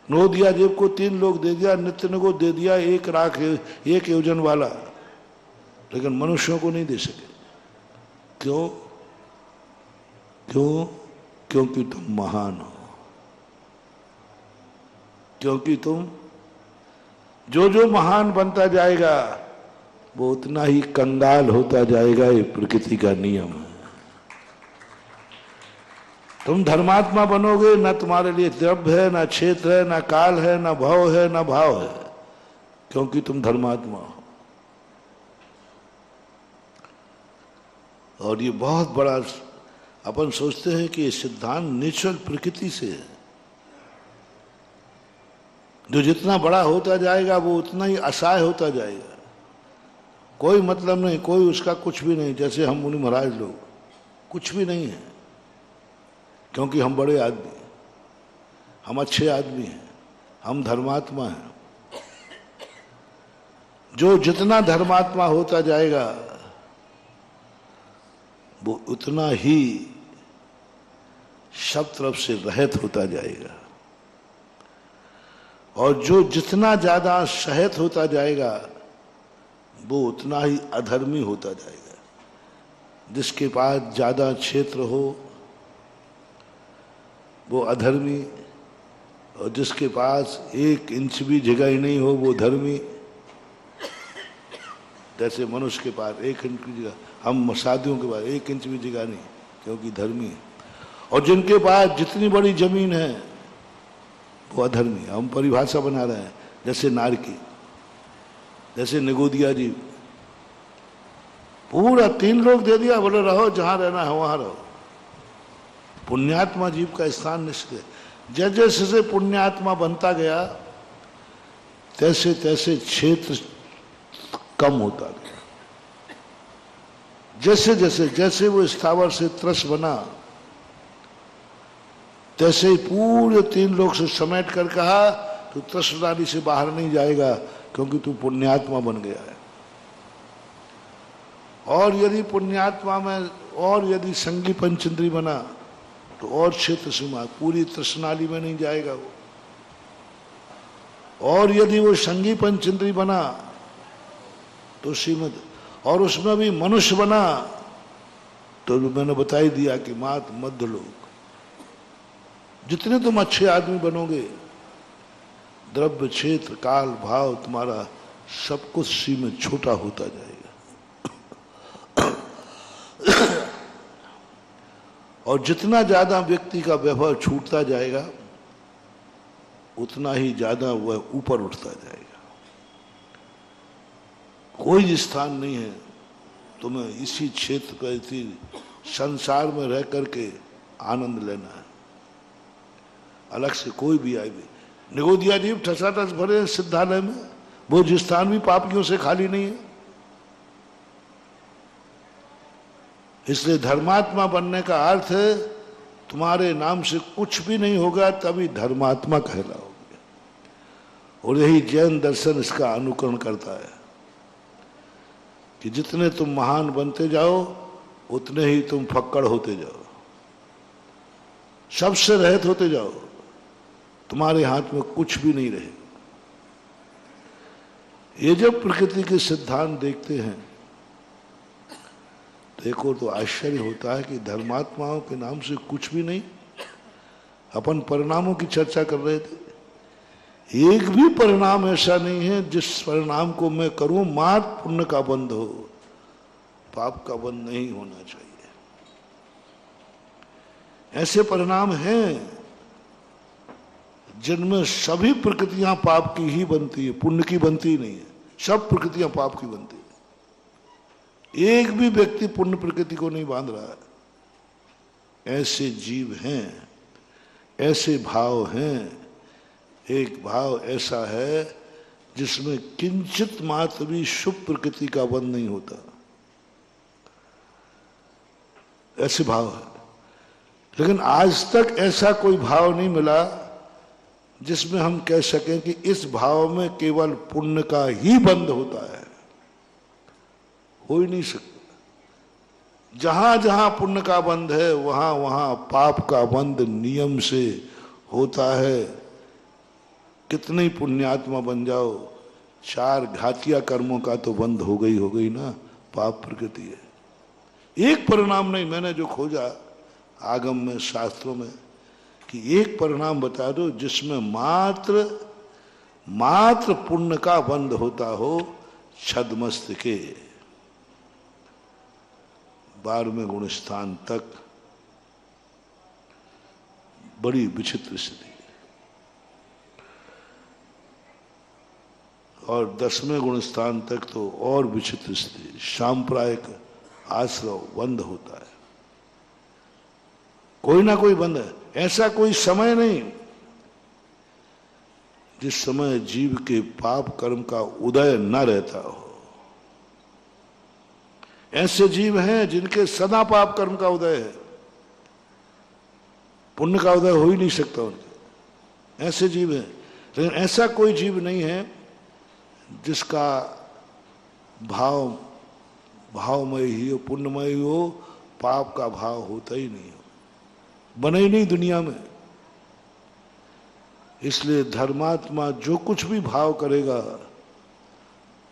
नो दिया जेब को 3 लोग दे दिया, नित्य को दे दिया 1 लाख 1 योजन वाला, लेकिन मनुष्यों को नहीं दे सके। क्यों? क्यों? क्योंकि तुम महान हो, क्योंकि तुम जो जो महान बनता जाएगा वो उतना ही कंगाल होता जाएगा। ये प्रकृति का नियम है। तुम धर्मात्मा बनोगे, ना तुम्हारे लिए द्रव्य है, ना क्षेत्र है, ना काल है, ना भव है, ना भाव है, क्योंकि तुम धर्मात्मा हो। और ये बहुत बड़ा, अपन सोचते हैं कि ये सिद्धांत नेचुरल प्रकृति से है। जो जितना बड़ा होता जाएगा वो उतना ही असहाय होता जाएगा। कोई मतलब नहीं, कोई उसका कुछ भी नहीं। जैसे हम मुनि महाराज लोग कुछ भी नहीं है, क्योंकि हम बड़े आदमी हैं, हम अच्छे आदमी हैं, हम धर्मात्मा हैं। जो जितना धर्मात्मा होता जाएगा वो उतना ही सब तरफ से रहित होता जाएगा। और जो जितना ज्यादा सहित होता जाएगा वो उतना ही अधर्मी होता जाएगा। जिसके पास ज्यादा क्षेत्र हो वो अधर्मी, और जिसके पास 1 इंच भी जगह ही नहीं हो वो धर्मी। जैसे मनुष्य के पास 1 इंच की जगह, हम शादियों के पास 1 इंच भी जगह नहीं, क्योंकि धर्मी है। और जिनके पास जितनी बड़ी जमीन है वो अधर्मी। हम परिभाषा बना रहे हैं, जैसे नारकी, जैसे निगोदिया जी, पूरा 3 लोग दे दिया, बोले रहो जहां रहना है वहां रहो। पुण्यात्मा जीव का स्थान निश्चित है। जैसे जैसे पुण्यात्मा बनता गया तैसे तैसे क्षेत्र कम होता गया। जैसे जैसे जैसे वो स्थावर से त्रस बना, तैसे ही पूरे 3 लोग से समेट कर कहा तू त्रसनाली से बाहर नहीं जाएगा, क्योंकि तू पुण्यात्मा बन गया है। और यदि पुण्यात्मा में और यदि संगी पंचेंद्री बना तो और क्षेत्र सीमा, पूरी त्रसनाली में नहीं जाएगा वो। और यदि वो संगी पंचेंद्री बना तो सीमित, और उसमें भी मनुष्य बना तो मैंने बता ही दिया कि मात मध्य लोग। जितने तुम अच्छे आदमी बनोगे, द्रव्य क्षेत्र काल भाव तुम्हारा सब कुछ सीमित छोटा होता जाएगा। और जितना ज्यादा व्यक्ति का वैभव छूटता जाएगा उतना ही ज्यादा वह ऊपर उठता जाएगा। कोई स्थान नहीं है तुम्हें इसी क्षेत्र का, इसी संसार में रह करके आनंद लेना है। अलग से कोई भी आए भी, निगोदिया जी ठसाठस भरे सिद्धालय में, वो स्थान भी पापियों से खाली नहीं है। इसलिए धर्मात्मा बनने का अर्थ है तुम्हारे नाम से कुछ भी नहीं होगा तभी धर्मात्मा कहलाओगे। और यही जैन दर्शन इसका अनुकरण करता है कि जितने तुम महान बनते जाओ उतने ही तुम फक्कड़ होते जाओ, सबसे रहित होते जाओ, तुम्हारे हाथ में कुछ भी नहीं रहेगा। ये जब प्रकृति के सिद्धांत देखते हैं देखो तो आश्चर्य होता है कि धर्मात्माओं के नाम से कुछ भी नहीं। अपन परिणामों की चर्चा कर रहे थे, एक भी परिणाम ऐसा नहीं है जिस परिणाम को मैं करूं मात्र पुण्य का बंध हो, पाप का बंध नहीं होना चाहिए। ऐसे परिणाम हैं जिनमें सभी प्रकृतियां पाप की ही बनती है, पुण्य की बनती नहीं है। सब प्रकृतियां पाप की बनती है। एक भी व्यक्ति पुण्य प्रकृति को नहीं बांध रहा है। ऐसे जीव हैं, ऐसे भाव हैं। एक भाव ऐसा है जिसमें किंचित मात्र भी शुभ प्रकृति का बंध नहीं होता, ऐसे भाव है। लेकिन आज तक ऐसा कोई भाव नहीं मिला जिसमें हम कह सकें कि इस भाव में केवल पुण्य का ही बंध होता है। हो ही नहीं सकता। जहां जहां पुण्य का बंध है वहां वहां पाप का बंध नियम से होता है। कितने पुण्यात्मा बन जाओ, 4 घातिया कर्मों का तो बंध हो गई ना, पाप प्रकृति है। एक परिणाम नहीं, मैंने जो खोजा आगम में, शास्त्रों में, कि एक परिणाम बता दो जिसमें मात्र पुण्य का बंध होता हो, छद्मस्त के 12वें गुण स्थान तक। बड़ी विचित्र स्थिति। और 10वें गुण स्थान तक तो और विचित्र स्थिति, सांप्रदायिक आश्रय बंद होता है। कोई ना कोई बंद है। ऐसा कोई समय नहीं जिस समय जीव के पाप कर्म का उदय न रहता हो। ऐसे जीव हैं जिनके सदा पाप कर्म का उदय है, पुण्य का उदय हो ही नहीं सकता उनके। ऐसे जीव हैं। लेकिन ऐसा कोई जीव नहीं है जिसका भावमय ही हो, पुण्यमय ही हो, पाप का भाव होता ही नहीं हो, बने ही नहीं दुनिया में। इसलिए धर्मात्मा जो कुछ भी भाव करेगा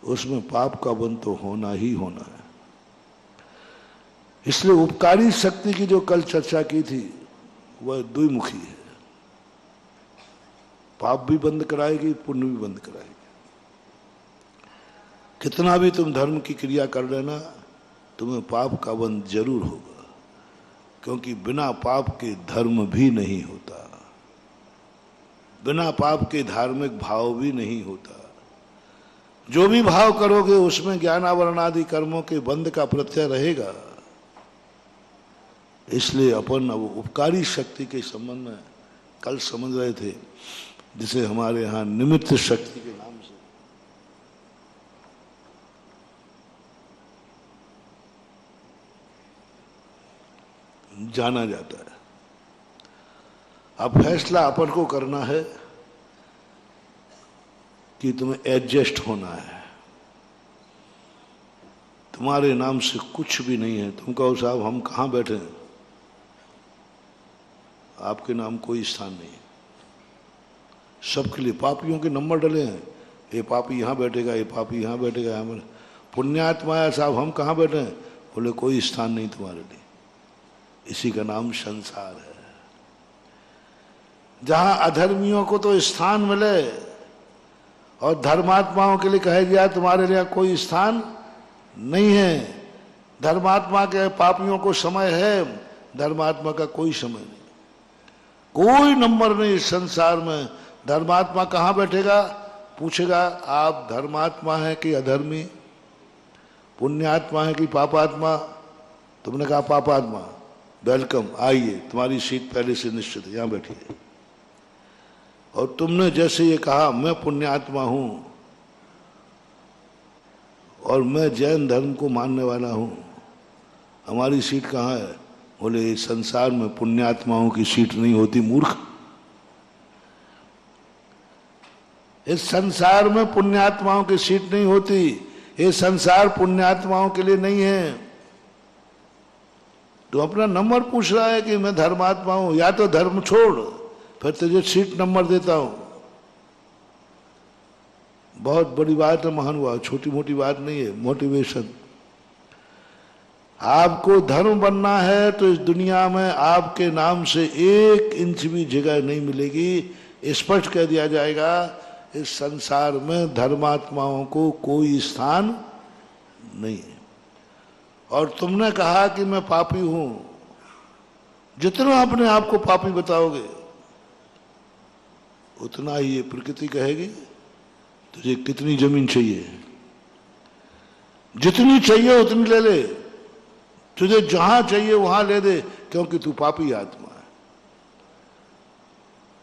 उसमें पाप का बंध तो होना ही होना है। इसलिए उपकारी शक्ति की जो कल चर्चा की थी वह द्विमुखी है। पाप भी बंद कराएगी, पुण्य भी बंद कराएगी। कितना भी तुम धर्म की क्रिया कर लेना, तुम्हें पाप का बंध जरूर होगा, क्योंकि बिना पाप के धर्म भी नहीं होता, बिना पाप के धार्मिक भाव भी नहीं होता। जो भी भाव करोगे उसमें ज्ञानावरण आदि कर्मों के बंध का प्रत्यय रहेगा। इसलिए अपन अब उपकारी शक्ति के संबंध में कल समझ रहे थे, जिसे हमारे यहाँ निमित्त शक्ति के नाम से जाना जाता है। अब फैसला अपन को करना है कि तुम्हें एडजस्ट होना है। तुम्हारे नाम से कुछ भी नहीं है। तुम कहो साहब हम कहाँ बैठे हैं, आपके नाम कोई स्थान नहीं है। सबके लिए पापियों के नंबर डले हैं, ये पापी यहाँ बैठेगा, ये पापी यहाँ बैठेगा, यहाँ पुण्यात्मा है साहब हम कहाँ बैठे हैं, बोले कोई स्थान नहीं तुम्हारे लिए। इसी का नाम संसार है। जहां अधर्मियों को तो स्थान मिले और धर्मात्माओं के लिए कह दिया तुम्हारे लिए कोई स्थान नहीं है। धर्मात्मा के पापियों को समय है, धर्मात्मा का कोई समय नहीं, कोई नंबर नहीं इस संसार में। धर्मात्मा कहाँ बैठेगा, पूछेगा आप धर्मात्मा है कि अधर्मी, पुण्यात्मा है कि पापात्मा। तुमने कहा पापात्मा, वेलकम, आइए, तुम्हारी सीट पहले से निश्चित है, यहां बैठिए। और तुमने जैसे ये कहा मैं पुण्यात्मा हूं और मैं जैन धर्म को मानने वाला हूं, हमारी सीट कहाँ है, बोले इस संसार में पुण्यात्माओं की सीट नहीं होती मूर्ख। इस संसार में पुण्यात्माओं की सीट नहीं होती। ये संसार पुण्यात्माओं के लिए नहीं है। तो अपना नंबर पूछ रहा है कि मैं धर्मात्मा हूं, या तो धर्म छोड़ फिर तुझे सीट नंबर देता हूं। बहुत बड़ी बात है महानुभाव, छोटी मोटी बात नहीं है। मोटिवेशन, आपको धर्म बनना है तो इस दुनिया में आपके नाम से 1 इंच भी जगह नहीं मिलेगी। स्पष्ट कह दिया जाएगा इस संसार में धर्मात्माओं को कोई स्थान नहीं है। और तुमने कहा कि मैं पापी हूं, जितना अपने आप को पापी बताओगे उतना ही ये प्रकृति कहेगी तुझे कितनी जमीन चाहिए, जितनी चाहिए उतनी ले ले, तुझे जहां चाहिए वहां ले दे, क्योंकि तू पापी आत्मा है।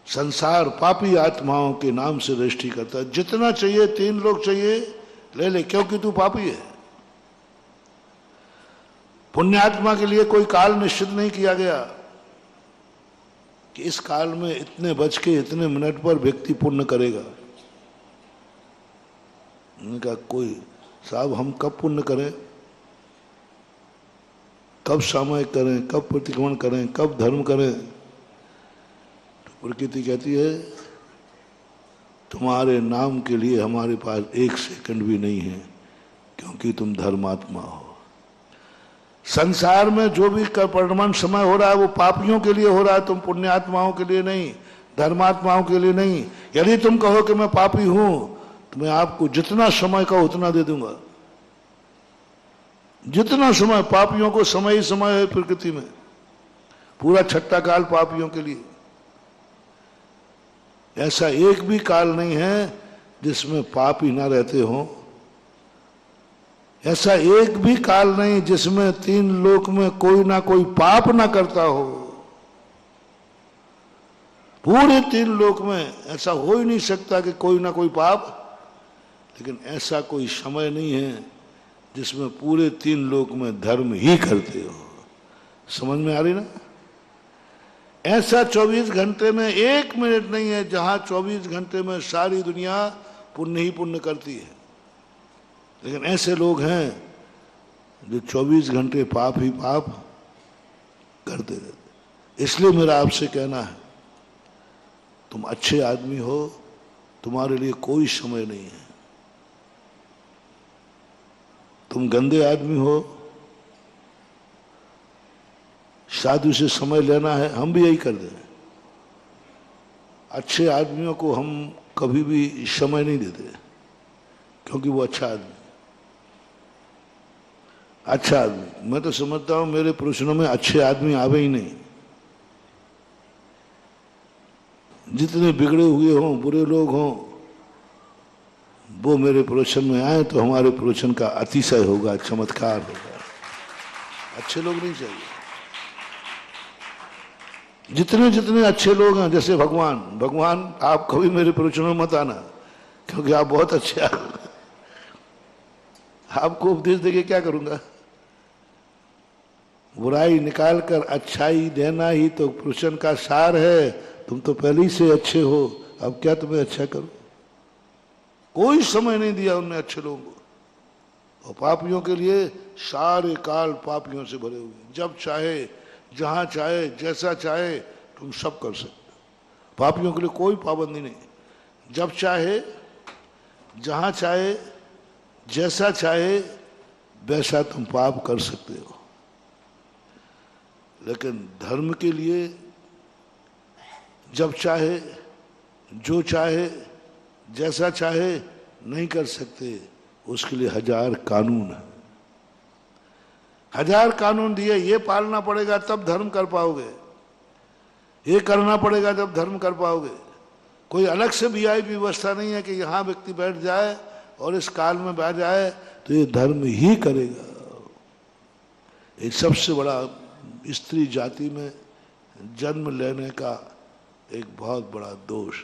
संसार पापी आत्माओं के नाम से रजिस्ट्री करता है। जितना चाहिए 3 लोग चाहिए ले ले, क्योंकि तू पापी है। पुण्यात्मा के लिए कोई काल निश्चित नहीं किया गया कि इस काल में इतने बज के इतने मिनट पर व्यक्ति पुण्य करेगा। उन्होंने कहा कोई साहब हम कब पुण्य करें, कब सामयिक करें, कब प्रतिक्रमण करें, कब धर्म करें। तो प्रकृति कहती है तुम्हारे नाम के लिए हमारे पास 1 सेकंड भी नहीं है, क्योंकि तुम धर्मात्मा हो। संसार में जो भी परिणमन समय हो रहा है वो पापियों के लिए हो रहा है, तुम पुण्यात्माओं के लिए नहीं, धर्मात्माओं के लिए नहीं। यदि तुम कहो कि मैं पापी हूं तो मैं आपको जितना समय का उतना दे दूंगा। जितना समय, पापियों को समय ही समय है प्रकृति में, पूरा छठा काल पापियों के लिए। ऐसा एक भी काल नहीं है जिसमें पाप ही ना रहते हों। ऐसा एक भी काल नहीं जिसमें तीन लोक में कोई ना कोई पाप ना करता हो। पूरे तीन लोक में ऐसा हो ही नहीं सकता कि कोई ना कोई पाप, लेकिन ऐसा कोई समय नहीं है जिसमें पूरे तीन लोक में धर्म ही करते हो। समझ में आ रही ना? ऐसा 24 घंटे में एक मिनट नहीं है जहां 24 घंटे में सारी दुनिया पुण्य ही पुण्य करती है, लेकिन ऐसे लोग हैं जो 24 घंटे पाप ही पाप करते रहते। इसलिए मेरा आपसे कहना है, तुम अच्छे आदमी हो, तुम्हारे लिए कोई समय नहीं है। तुम गंदे आदमी हो, साधु से समय लेना है, हम भी यही कर दें। अच्छे आदमियों को हम कभी भी समय नहीं देते, क्योंकि वो अच्छा आदमी। अच्छा आदमी, मैं तो समझता हूं मेरे प्रश्नों में अच्छे आदमी आवे ही नहीं। जितने बिगड़े हुए हों, बुरे लोग हों, वो मेरे प्रवचन में आए तो हमारे प्रवचन का अतिशय होगा, चमत्कार होगा। अच्छे लोग नहीं चाहिए। जितने जितने अच्छे लोग हैं, जैसे भगवान आप कभी मेरे प्रवचनों में मत आना, क्योंकि आप बहुत अच्छे आदमी। आपको उपदेश देके क्या करूंगा? बुराई निकाल कर अच्छाई देना ही तो प्रवचन का सार है। तुम तो पहले ही से अच्छे हो, अब क्या तुम्हें अच्छा करूं? कोई समय नहीं दिया उनने अच्छे लोगों को। और पापियों के लिए सारे काल पापियों से भरे हुए। जब चाहे, जहां चाहे, जैसा चाहे तुम सब कर सकते हो। पापियों के लिए कोई पाबंदी नहीं। जब चाहे, जहां चाहे, जैसा चाहे वैसा तुम पाप कर सकते हो। लेकिन धर्म के लिए जब चाहे, जो चाहे, जैसा चाहे नहीं कर सकते। उसके लिए 1000 कानून है। 1000 कानून दिए, ये पालना पड़ेगा तब धर्म कर पाओगे, ये करना पड़ेगा जब धर्म कर पाओगे। कोई अलग से वीआईपी व्यवस्था नहीं है कि यहां व्यक्ति बैठ जाए और इस काल में बैठ जाए तो ये धर्म ही करेगा। एक सबसे बड़ा स्त्री जाति में जन्म लेने का एक बहुत बड़ा दोष,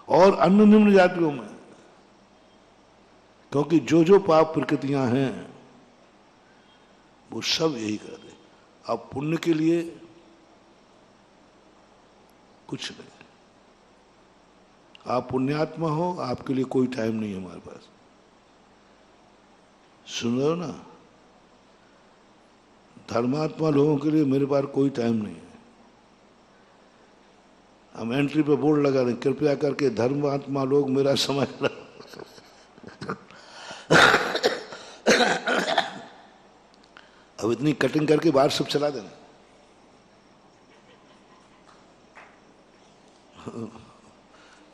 और अन्य निम्न जातियों में, क्योंकि जो जो पाप प्रकृतियां हैं वो सब यही कर रहे। अब पुण्य के लिए कुछ नहीं। आप पुण्यात्मा हो, आपके लिए कोई टाइम नहीं है हमारे पास। सुन रहे हो ना? धर्मात्मा लोगों के लिए मेरे पास कोई टाइम नहीं है। हम एंट्री पे बोर्ड लगा रहे, कृपया करके धर्मात्मा लोग मेरा समय अब इतनी कटिंग करके बाहर सब चला देना।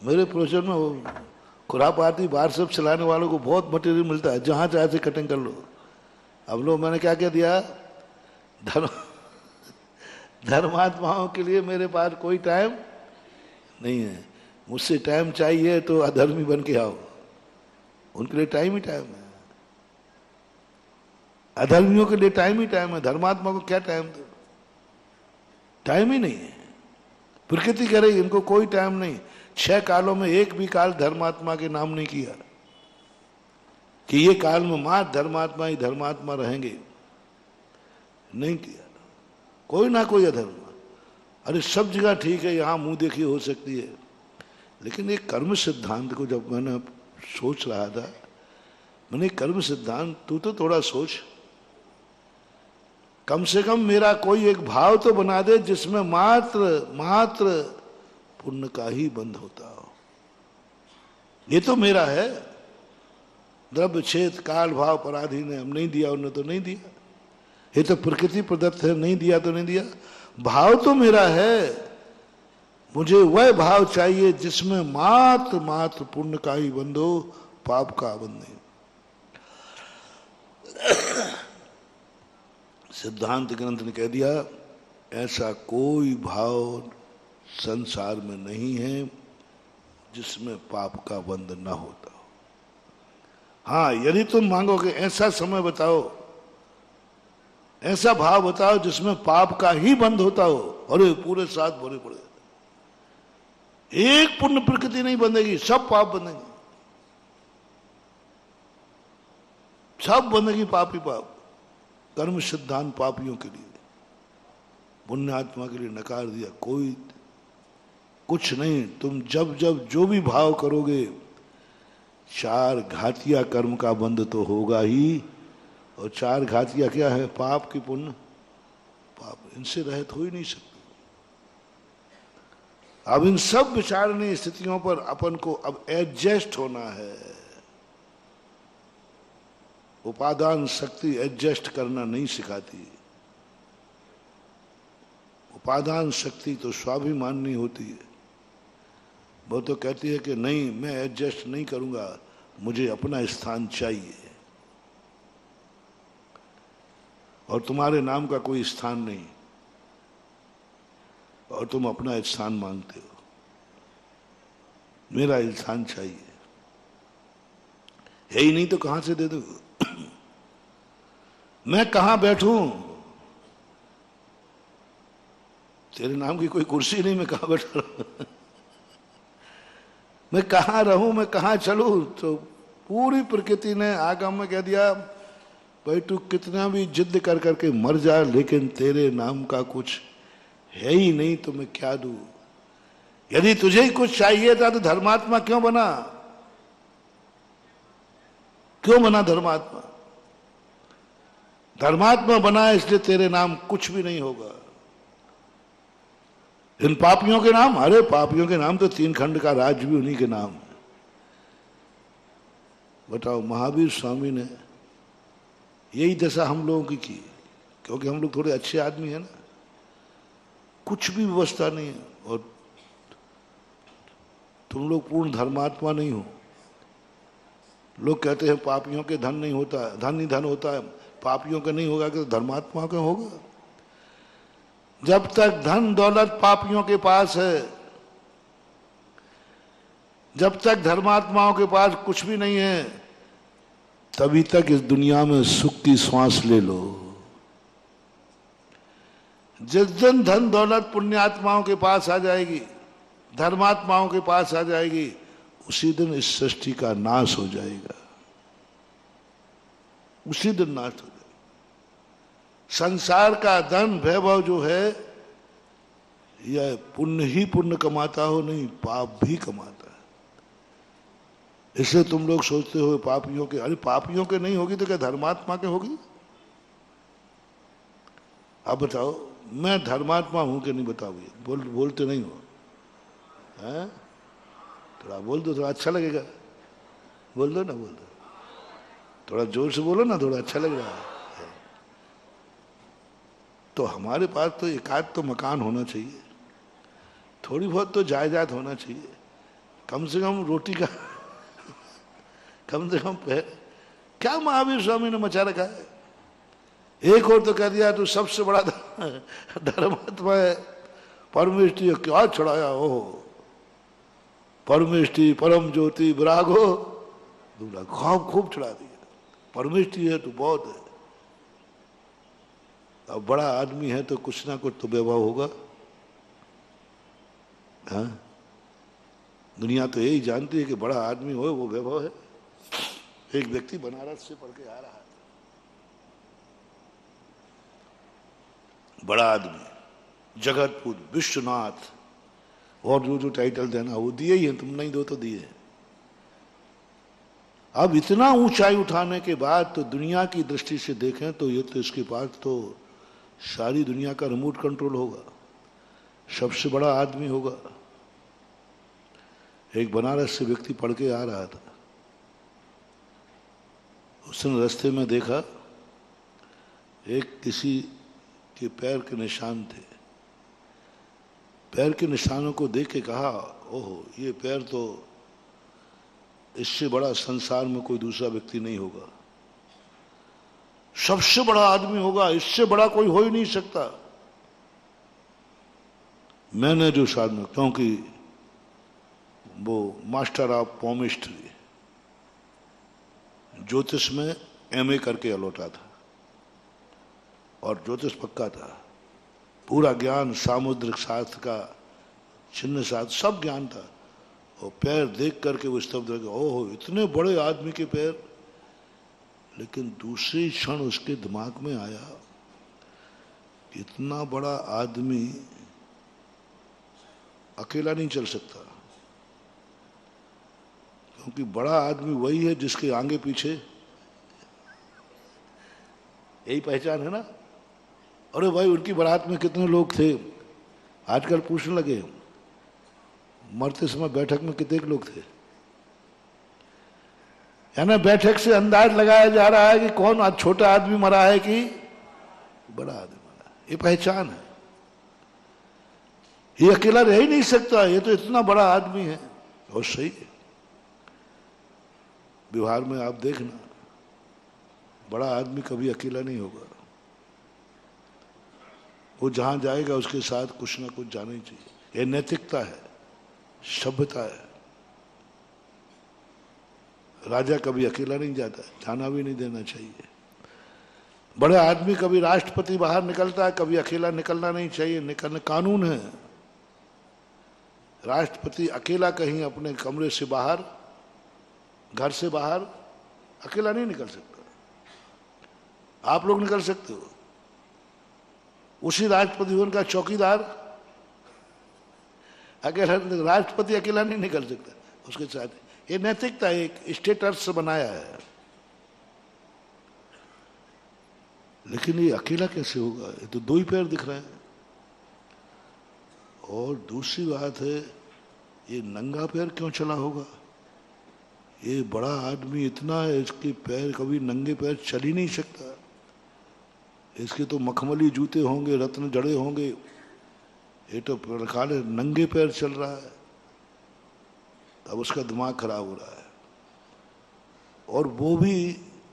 मेरे प्रवचन में वो खुरापाती बाहर सब चलाने वालों को बहुत मटेरियल मिलता है, जहां चाहे से कटिंग कर लो। अब लोग, मैंने क्या क्या दिया, धर्मात्माओं के लिए मेरे पास कोई टाइम नहीं है। मुझसे टाइम चाहिए तो अधर्मी बन के आओ, उनके लिए टाइम ही टाइम है। अधर्मियों के लिए टाइम ही टाइम है। धर्मात्मा को क्या टाइम दो? टाइम ही नहीं है। प्रकृति कह रही इनको कोई टाइम नहीं। 6 कालों में एक भी काल धर्मात्मा के नाम नहीं किया कि ये काल में मात्र धर्मात्मा ही धर्मात्मा रहेंगे, नहीं किया। कोई ना कोई अधर्म। अरे सब जगह ठीक है, यहां मुंह देखी हो सकती है, लेकिन एक कर्म सिद्धांत को जब मैंने सोच रहा था, मैंने कर्म सिद्धांत तू तो थोड़ा सोच, कम से कम मेरा कोई एक भाव तो बना दे जिसमें मात्र पुण्य का ही बंध होता हो। ये तो मेरा है। द्रव्य छेद काल भाव पराधीन है, हम नहीं दिया उन्हें तो नहीं दिया, ये तो प्रकृति प्रदत्त है, नहीं दिया तो नहीं दिया। भाव तो मेरा है, मुझे वह भाव चाहिए जिसमें मात्र मात्र पुण्य का ही बंध हो, पाप का बंध नहीं। सिद्धांत ग्रंथ ने कह दिया ऐसा कोई भाव संसार में नहीं है जिसमें पाप का बंध न होता हो। हाँ, यदि तुम मांगोगे ऐसा समय बताओ, ऐसा भाव बताओ जिसमें पाप का ही बंध होता हो, अरे पूरे साथ भरे पड़े, एक पुण्य प्रकृति नहीं बंधेगी, सब पाप बंधेंगे, सब बंधेगी पाप ही पाप। कर्म सिद्धांत पापियों के लिए, पुण्यात्मा के लिए नकार दिया, कोई कुछ नहीं। तुम जब जब जो भी भाव करोगे, चार घातिया कर्म का बंध तो होगा ही, और चार घातिया क्या है? पाप की पुण्य पाप, इनसे रहित हो ही नहीं सकते। अब इन सब विचारणीय स्थितियों पर अपन को अब एडजस्ट होना है। उपादान शक्ति एडजस्ट करना नहीं सिखाती, उपादान शक्ति तो स्वाभिमानी होती है। वो तो कहती है कि नहीं, मैं एडजस्ट नहीं करूंगा, मुझे अपना स्थान चाहिए, और तुम्हारे नाम का कोई स्थान नहीं, और तुम अपना स्थान मांगते हो, मेरा स्थान चाहिए, है ही नहीं तो कहां से दे दो? मैं कहां बैठूं? तेरे नाम की कोई कुर्सी नहीं, मैं कहां बैठा रहूं? मैं कहां रहूं, मैं कहां चलूं? तो पूरी प्रकृति ने आगम में कह दिया, भाई तू कितना भी जिद कर करके मर जा, लेकिन तेरे नाम का कुछ है ही नहीं, तो मैं क्या दूं? यदि तुझे ही कुछ चाहिए था तो धर्मात्मा क्यों बना? क्यों बना धर्मात्मा? धर्मात्मा बना इसलिए तेरे नाम कुछ भी नहीं होगा। इन पापियों के नाम, अरे पापियों के नाम तो 3 खंड का राज्य भी उन्हीं के नाम है। बताओ, महावीर स्वामी ने यही दशा हम लोगों की, क्योंकि हम लोग थोड़े अच्छे आदमी हैं ना, कुछ भी व्यवस्था नहीं है, और तुम लोग पूर्ण धर्मात्मा नहीं हो। लोग कहते हैं पापियों के धन नहीं होता, धन ही धन होता है, पापियों का नहीं होगा कि धर्मात्मा का होगा? जब तक धन दौलत पापियों के पास है, जब तक धर्मात्माओं के पास कुछ भी नहीं है, तभी तक इस दुनिया में सुख की श्वास ले लो। जिस दिन धन दौलत पुण्यात्माओं के पास आ जाएगी, धर्मात्माओं के पास आ जाएगी, उसी दिन इस सृष्टि का नाश हो जाएगा, उसी दिन नाश हो जाएगा। संसार का धन वैभव जो है, यह पुण्य ही पुण्य कमाता हो, नहीं पाप भी कमाता है। इसलिए तुम लोग सोचते हो पापियों के, अरे पापियों के नहीं होगी तो क्या धर्मात्मा के होगी? अब बताओ, मैं धर्मात्मा हूं कि नहीं? बताओ, बोलते नहीं हो हैं? थोड़ा बोल दो, थोड़ा अच्छा लगेगा। बोल दो ना, बोल दो, थोड़ा जोर से बोलो ना, थोड़ा अच्छा लग रहा है। तो हमारे पास तो एकाध तो मकान होना चाहिए, थोड़ी बहुत तो जायदाद होना चाहिए, कम से कम रोटी का कम से कम क्या महावीर स्वामी ने मचा रखा है? एक और तो कह दिया तू सबसे बड़ा धर्मात्मा है, परमेष्टि क्या छुड़ाया हो, परमेष्टि परम ज्योति विरागो दूल्हा, खूब छुड़ा दिया। परमेष्टि है तो बहुत है, अब बड़ा आदमी है तो कुछ ना कुछ तो वैभव होगा। हाँ, दुनिया तो यही जानती है कि बड़ा आदमी हो वो वैभव है। एक व्यक्ति बनारस से पढ़ के आ रहा है, बड़ा आदमी, जगतपुर, विश्वनाथ, और जो टाइटल देना वो दिए ही हैं, तुम नहीं दो तो दिए। अब इतना ऊंचाई उठाने के बाद तो दुनिया की दृष्टि से देखें तो ये तो इसके पास तो सारी दुनिया का रिमोट कंट्रोल होगा, सबसे बड़ा आदमी होगा। एक बनारस से व्यक्ति पढ़ के आ रहा था, उसने रास्ते में देखा एक किसी के पैर के निशान थे। पैर के निशानों को देख के कहा, ओहो, ये पैर तो, इससे बड़ा संसार में कोई दूसरा व्यक्ति नहीं होगा, सबसे बड़ा आदमी होगा, इससे बड़ा कोई हो ही नहीं सकता। मैंने जो साधना, क्योंकि वो मास्टर ऑफ पॉमिस्ट्री, ज्योतिष में एमए करके लौटा था और ज्योतिष पक्का था, पूरा ज्ञान सामुद्रिक शास्त्र का, चिन्ह शास्त्र सब ज्ञान था। और पैर देख करके वो स्तब्ध रह गया, ओहो, इतने बड़े आदमी के पैर। लेकिन दूसरे क्षण उसके दिमाग में आया, इतना बड़ा आदमी अकेला नहीं चल सकता, क्योंकि बड़ा आदमी वही है जिसके आगे पीछे, यही पहचान है ना। अरे भाई, उनकी बारात में कितने लोग थे, आजकल पूछने लगे, मरते समय बैठक में कितने लोग थे। यानी बैठक से अंदाज लगाया जा रहा है कि कौन आज छोटा आदमी मरा है कि बड़ा आदमी मरा है। ये पहचान है, ये अकेला रह ही नहीं सकता, ये तो इतना बड़ा आदमी है। और सही है, व्यवहार में आप देखना, बड़ा आदमी कभी अकेला नहीं होगा, वो जहां जाएगा उसके साथ कुछ ना कुछ जाना ही चाहिए। ये नैतिकता है, सभ्यता है। राजा कभी अकेला नहीं जाता, जाना भी नहीं देना चाहिए। बड़े आदमी कभी राष्ट्रपति बाहर निकलता है, कभी अकेला निकलना नहीं चाहिए, निकलना कानून है। राष्ट्रपति अकेला कहीं अपने कमरे से बाहर, घर से बाहर अकेला नहीं निकल सकता। आप लोग निकल सकते हो, उसी राष्ट्रपति भवन का चौकीदार अकेला, राष्ट्रपति अकेला नहीं निकल सकता, उसके साथ। ये नैतिकता एक स्टेटस से बनाया है। लेकिन ये अकेला कैसे होगा, ये तो दो ही पैर दिख रहे हैं। और दूसरी बात है, ये नंगा पैर क्यों चला होगा। ये बड़ा आदमी इतना है, इसके पैर कभी नंगे पैर चल ही नहीं सकता। इसके तो मखमली जूते होंगे, रत्न जड़े होंगे, ये तो काले नंगे पैर चल रहा है। अब उसका दिमाग खराब हो रहा है। और वो भी,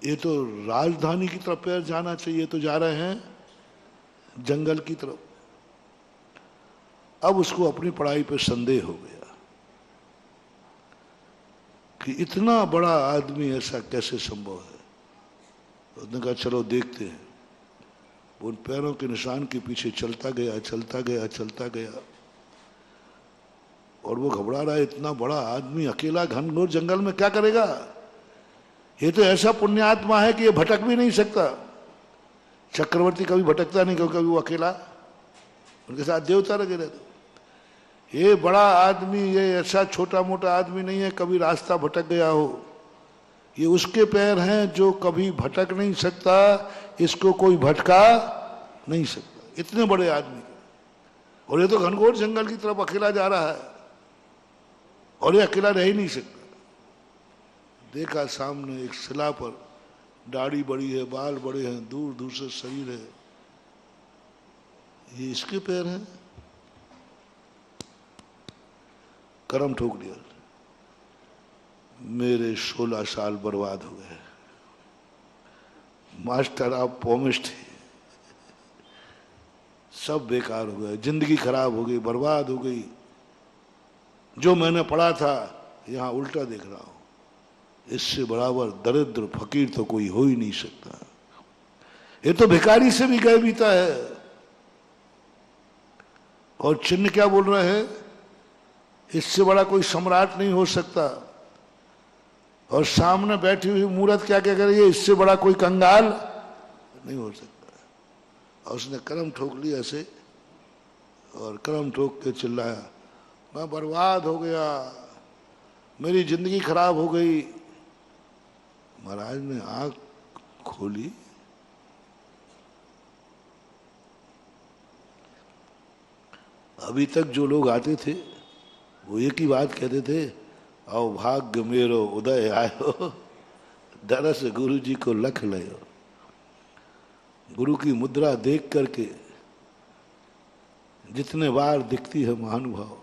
ये तो राजधानी की तरफ पैर जाना चाहिए, तो जा रहे हैं जंगल की तरफ। अब उसको अपनी पढ़ाई पे संदेह हो गया कि इतना बड़ा आदमी ऐसा कैसे संभव है। उसने कहा चलो देखते हैं। वो उन पैरों के निशान के पीछे चलता गया, चलता गया, चलता गया। और वो घबरा रहा है, इतना बड़ा आदमी अकेला घनघोर जंगल में क्या करेगा। ये तो ऐसा पुण्यात्मा है कि ये भटक भी नहीं सकता। चक्रवर्ती कभी भटकता नहीं, क्योंकि वो अकेला, उनके साथ देवता लगे रहते। ये बड़ा आदमी, ये ऐसा छोटा मोटा आदमी नहीं है कभी रास्ता भटक गया हो। ये उसके पैर हैं जो कभी भटक नहीं सकता, इसको कोई भटका नहीं सकता, इतने बड़े आदमी। और ये तो घनघोर जंगल की तरफ अकेला जा रहा है, और ये अकेला रह ही नहीं सकता। देखा सामने एक शिला पर दाढ़ी बड़ी है, बाल बड़े हैं, दूर दूर से शरीर है, ये इसके पैर हैं। करम ठोक दिया, मेरे 16 साल बर्बाद हो गए। मास्टर ऑफ पॉमिस्ट्री सब बेकार हो गए, जिंदगी खराब हो गई, बर्बाद हो गई। जो मैंने पढ़ा था यहां उल्टा देख रहा हूं। इससे बराबर दरिद्र फकीर तो कोई हो ही नहीं सकता। ये तो भिखारी से भी गए बीता है। और चिन्ह क्या बोल रहे हैं, इससे बड़ा कोई सम्राट नहीं हो सकता। और सामने बैठी हुई मूर्त क्या क्या कर रही है, इससे बड़ा कोई कंगाल नहीं हो सकता। और उसने करम ठोक लिया ऐसे, और करम ठोक के चिल्लाया, मैं बर्बाद हो गया, मेरी जिंदगी खराब हो गई। महाराज ने आंख खोली, अभी तक जो लोग आते थे वो एक ही बात कहते थे, आओ भाग्य मेरो उदय आयो, दरस गुरु जी को लख लयो। गुरु की मुद्रा देख करके जितने बार दिखती है महानुभाव,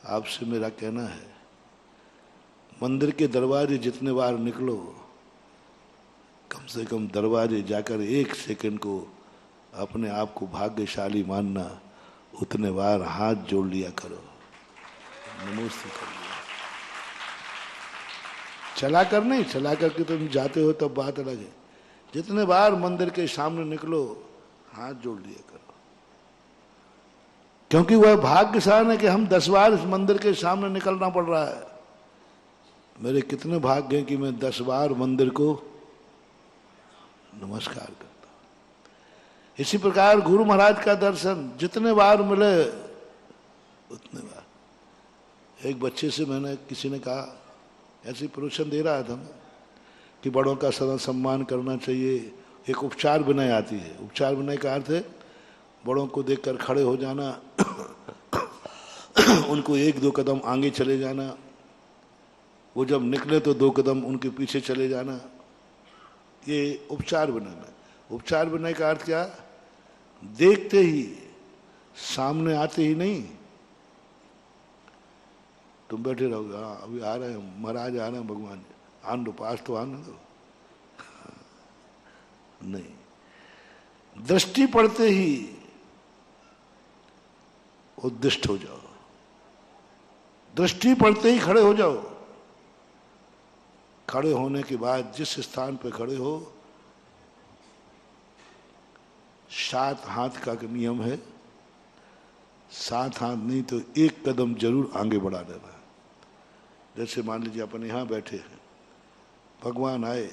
आपसे मेरा कहना है, मंदिर के दरवाजे जितने बार निकलो, कम से कम दरवाजे जाकर 1 सेकंड को अपने आप को भाग्यशाली मानना, उतने बार हाथ जोड़ लिया करो, नमस्ते कर लिया। चला कर नहीं, चला करके तुम जाते हो तब बात अलग है। जितने बार मंदिर के सामने निकलो, हाथ जोड़ लिया करो, क्योंकि वह भाग्यशाली है कि हम 10 बार इस मंदिर के सामने निकलना पड़ रहा है। मेरे कितने भाग्य हैं कि मैं 10 बार मंदिर को नमस्कार करता हूं। इसी प्रकार गुरु महाराज का दर्शन जितने बार मिले उतने बार। एक बच्चे से मैंने, किसी ने कहा, ऐसी प्रवचन दे रहा था मैं, कि बड़ों का सदा सम्मान करना चाहिए। एक उपचार विनय आती है। उपचार विनय का अर्थ है बड़ों को देखकर खड़े हो जाना, उनको 1-2 कदम आगे चले जाना, वो जब निकले तो 2 कदम उनके पीछे चले जाना, ये उपचार विनय है। उपचार विनय का अर्थ क्या? देखते ही, सामने आते ही नहीं, तुम बैठे रहोगे, हाँ अभी आ रहे हैं महाराज, आ रहे हैं भगवान, आन दो, पास तो आने दो, नहीं, दृष्टि पड़ते ही उद्दिष्ट हो जाओ, दृष्टि पड़ते ही खड़े हो जाओ। खड़े होने के बाद जिस स्थान पे खड़े हो, 7 हाथ का नियम है, 7 हाथ नहीं तो 1 कदम जरूर आगे बढ़ा देना। जैसे मान लीजिए अपन यहाँ बैठे हैं, भगवान आए,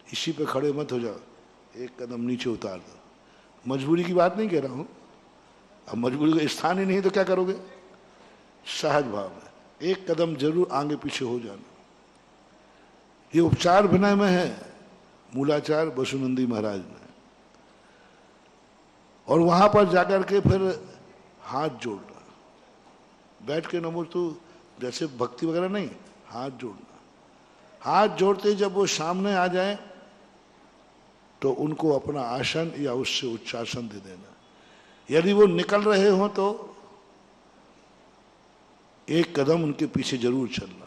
इसी पे खड़े मत हो जाओ, 1 कदम नीचे उतार दो। मजबूरी की बात नहीं कह रहा हूं, अब मजबूरी का स्थान ही नहीं तो क्या करोगे? सहज भाव में 1 कदम जरूर आगे पीछे हो जाना। ये उपचार विनय में है, मूलाचार बसुनंदी महाराज ने। और वहां पर जाकर के फिर हाथ जोड़ना, बैठ के नमोस्तु जैसे भक्ति वगैरह नहीं, हाथ जोड़ना। हाथ जोड़ते जब वो सामने आ जाए तो उनको अपना आसन या उससे उच्चासन दे देना। यदि वो निकल रहे हो तो 1 कदम उनके पीछे जरूर चलना।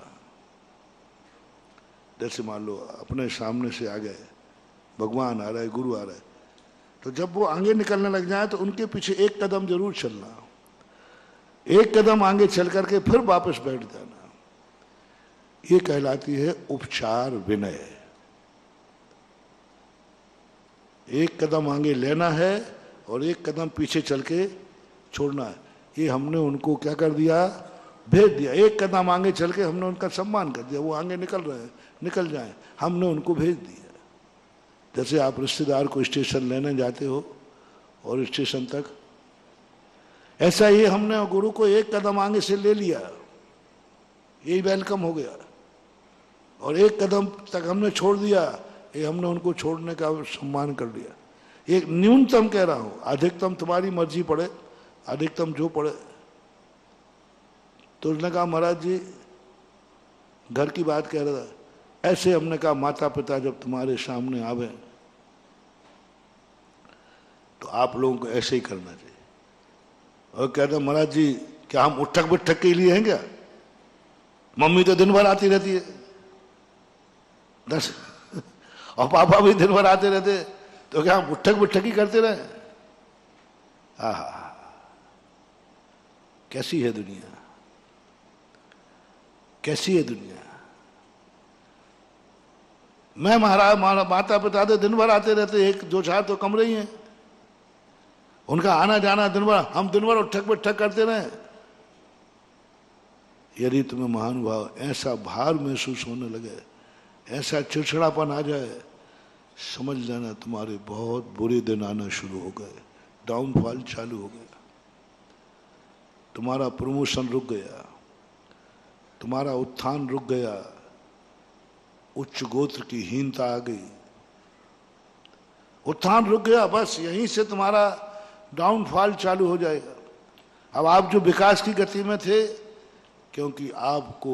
जैसे मान लो अपने सामने से आ गए, भगवान आ रहा है, गुरु आ रहा है, तो जब वो आगे निकलने लग जाए तो उनके पीछे 1 कदम जरूर चलना। 1 कदम आगे चल करके फिर वापस बैठ जाना। ये कहलाती है उपचार विनय। 1 कदम आगे लेना है और 1 कदम पीछे चल के छोड़ना है। ये हमने उनको क्या कर दिया? भेज दिया। 1 कदम आगे चल के हमने उनका सम्मान कर दिया, वो आगे निकल रहे हैं, निकल जाए, हमने उनको भेज दिया। जैसे आप रिश्तेदार को स्टेशन लेने जाते हो और स्टेशन तक, ऐसा ही हमने गुरु को 1 कदम आगे से ले लिया, यही वेलकम हो गया। और 1 कदम तक हमने छोड़ दिया, ये हमने उनको छोड़ने का सम्मान कर लिया। एक न्यूनतम कह रहा हूं, अधिकतम तुम्हारी मर्जी पड़े, अधिकतम जो पड़े। तो उसने कहा महाराज जी, घर की बात कह रहा था, ऐसे हमने कहा माता पिता जब तुम्हारे सामने आवे तो आप लोगों को ऐसे ही करना चाहिए। और कहता महाराज जी क्या हम उठक बिठक के लिए हैं क्या? मम्मी तो दिन भर आती रहती है 10 और पापा भी दिन भर आते रहते, तो क्या हम उठक बिठक ही करते रहे? आहा, कैसी है दुनिया, कैसी है दुनिया। मैं महाराज माता पिता तो दिन भर आते रहते, 1-2-4 तो कमरे ही हैं, उनका आना जाना दिन भर, हम दिन भर उठक बिठक करते रहे। यदि तुम्हें महानुभाव ऐसा भार महसूस होने लगे, ऐसा चिड़चिड़ापन आ जाए, समझ लेना तुम्हारे बहुत बुरे दिन आना शुरू हो गए, डाउनफॉल चालू हो गया, तुम्हारा प्रमोशन रुक गया, तुम्हारा उत्थान रुक गया, उच्च गोत्र की हीनता आ गई, उत्थान रुक गया, बस यहीं से तुम्हारा डाउनफॉल चालू हो जाएगा। अब आप जो विकास की गति में थे, क्योंकि आपको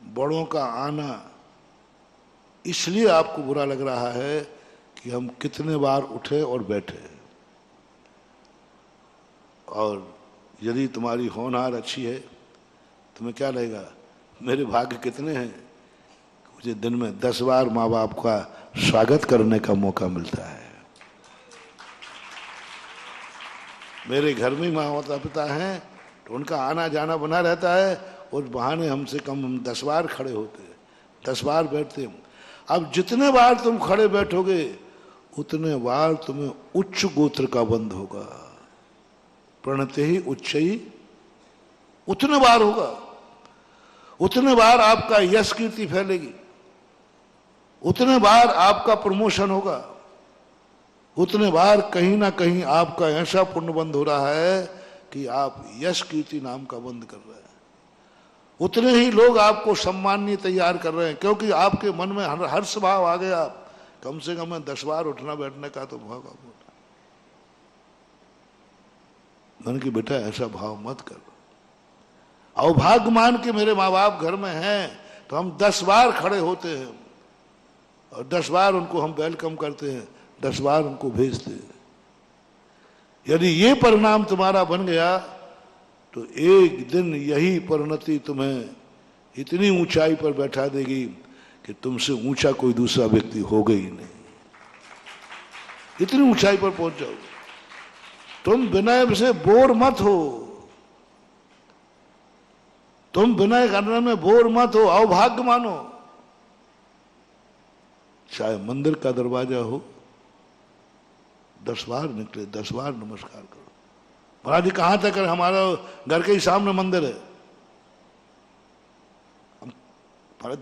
बड़ों का आना इसलिए आपको बुरा लग रहा है कि हम कितने बार उठे और बैठे। और यदि तुम्हारी होनहार अच्छी है, तुम्हें क्या लगेगा, मेरे भाग्य कितने हैं, मुझे दिन में 10 बार माँ बाप का स्वागत करने का मौका मिलता है। मेरे घर में माता पिता हैं तो उनका आना जाना बना रहता है, और बहाने हमसे कम हम 10 बार खड़े होते हैं, 10 बार बैठते हैं। अब जितने बार तुम खड़े बैठोगे उतने बार तुम्हें उच्च गोत्र का बंध होगा। प्रणते ही उच्च ही, उतने बार होगा, उतने बार आपका यश कीर्ति फैलेगी, उतने बार आपका प्रमोशन होगा, उतने बार कहीं ना कहीं आपका ऐसा पुण्य बंद हो रहा है कि आप यश कीर्ति नाम का बंद कर रहे हैं। उतने ही लोग आपको सम्माननीय तैयार कर रहे हैं, क्योंकि आपके मन में हर्ष भाव आ गया। कम से कम 10 बार उठना बैठने का तो भाव का मन की बेटा ऐसा भाव मत करो। अभाग्य मान के मेरे माँ बाप घर में हैं तो हम 10 बार खड़े होते हैं और 10 बार उनको हम वेलकम करते हैं, 10 बार उनको भेजते हैं। यदि ये परिणाम तुम्हारा बन गया तो एक दिन यही परिणति तुम्हें इतनी ऊंचाई पर बैठा देगी कि तुमसे ऊंचा कोई दूसरा व्यक्ति होगा ही नहीं। इतनी ऊंचाई पर पहुंच जाओगे। तुम विनय से बोर मत हो, तुम विनय करने में बोर मत हो, अभाग्य मानो। चाहे मंदिर का दरवाजा हो, 10 बार निकले, 10 बार नमस्कार करो। महाराज जी कहां तक है? हमारा घर के ही सामने मंदिर है, हम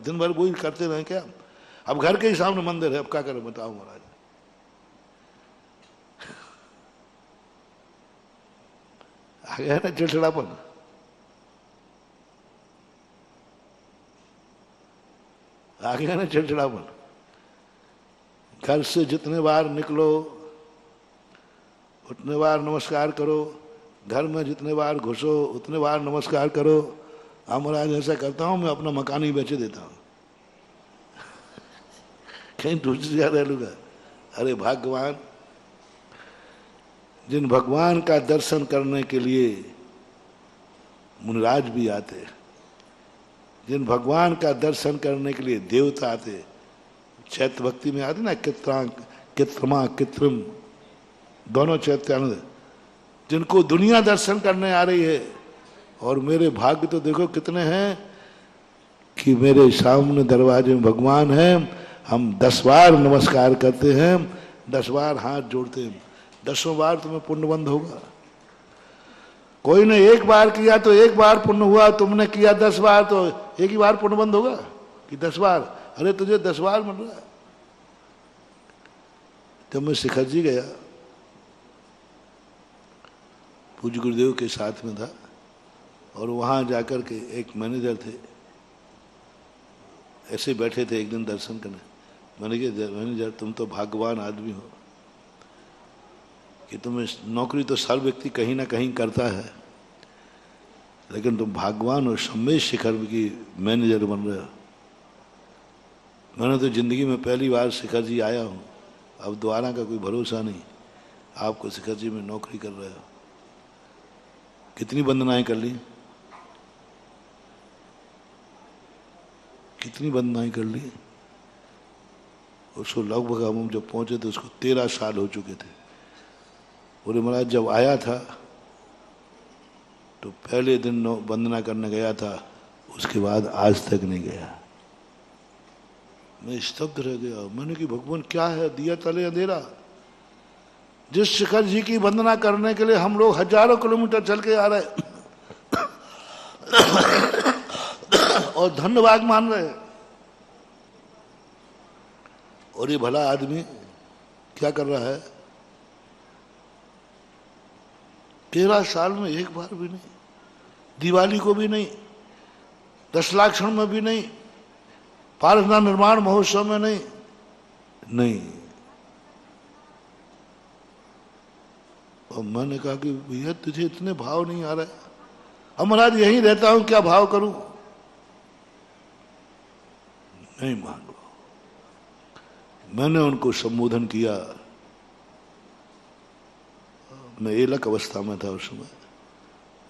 दिन भर वही करते रहे क्या? अब घर के ही सामने मंदिर है, अब क्या करें बताओ महाराज। आ गया ना चिड़चिड़ापन, आ गया ना चिड़चिड़ापन। घर से जितने बार निकलो उतने बार नमस्कार करो, घर में जितने बार घुसो उतने बार नमस्कार करो। हाँ महाराज ऐसा करता हूं, मैं अपना मकान ही बेच देता हूं, कहीं दूसरी जगह रह लूंगा। अरे भगवान, जिन भगवान का दर्शन करने के लिए मुनिराज भी आते, जिन भगवान का दर्शन करने के लिए देवता आते, चैत्य भक्ति में आते ना, कित्रमा कित्रिम दोनों चैत्यानंद, जिनको दुनिया दर्शन करने आ रही है। और मेरे भाग्य तो देखो कितने हैं कि मेरे सामने दरवाजे में भगवान हैं। हम 10 बार नमस्कार करते हैं, 10 बार हाथ जोड़ते हैं, 10वें बार तुम्हें पुण्य बंद होगा। कोई ने 1 बार किया तो 1 बार पुण्य हुआ, तुमने किया 10 बार तो 1 ही बार पुण्य बंद होगा कि 10 बार? अरे तुझे 10 बार मिल रहा है। जब मैं शिखर जी गया, पूज्य गुरुदेव के साथ में था, और वहां जाकर के एक मैनेजर थे, ऐसे बैठे थे एक दिन दर्शन करने। मैंने कहा मैनेजर तुम तो भाग्यवान आदमी हो कि तुम्हें नौकरी तो हर व्यक्ति कहीं ना कहीं करता है, लेकिन तुम भाग्यवान हो, सम्मेश शिखर की मैनेजर बन रहे हो। मैंने तो जिंदगी में पहली बार शिखर जी आया हूँ, अब दोबारा का कोई भरोसा नहीं। आपको शिखर जी में नौकरी कर रहे हो। कितनी वंदनाएं कर ली, कितनी वंदनाएं कर ली। उसको लगभग हम जब पहुंचे तो उसको 13 साल हो चुके थे। बोले महाराज जब आया था तो पहले दिन वंदना करने गया था, उसके बाद आज तक नहीं गया। मैं स्तब्ध रह गया। मैंने कि भगवान क्या है, दिया तले अंधेरा। जिस शिखर जी की वंदना करने के लिए हम लोग हजारों किलोमीटर चल के आ रहे और धन्यवाद मान रहे, और ये भला आदमी क्या कर रहा है? 13 साल में 1 बार भी नहीं, दिवाली को भी नहीं, 10 लाख क्षण में भी नहीं, पारसना निर्माण महोत्सव में नहीं। और मैंने कहा कि भैया तुझे इतने भाव नहीं आ रहा है। अब महाराज यहीं रहता हूं, क्या भाव करूं? नहीं मान लो। मैंने उनको संबोधन किया। मैं एलक अवस्था में था उस समय,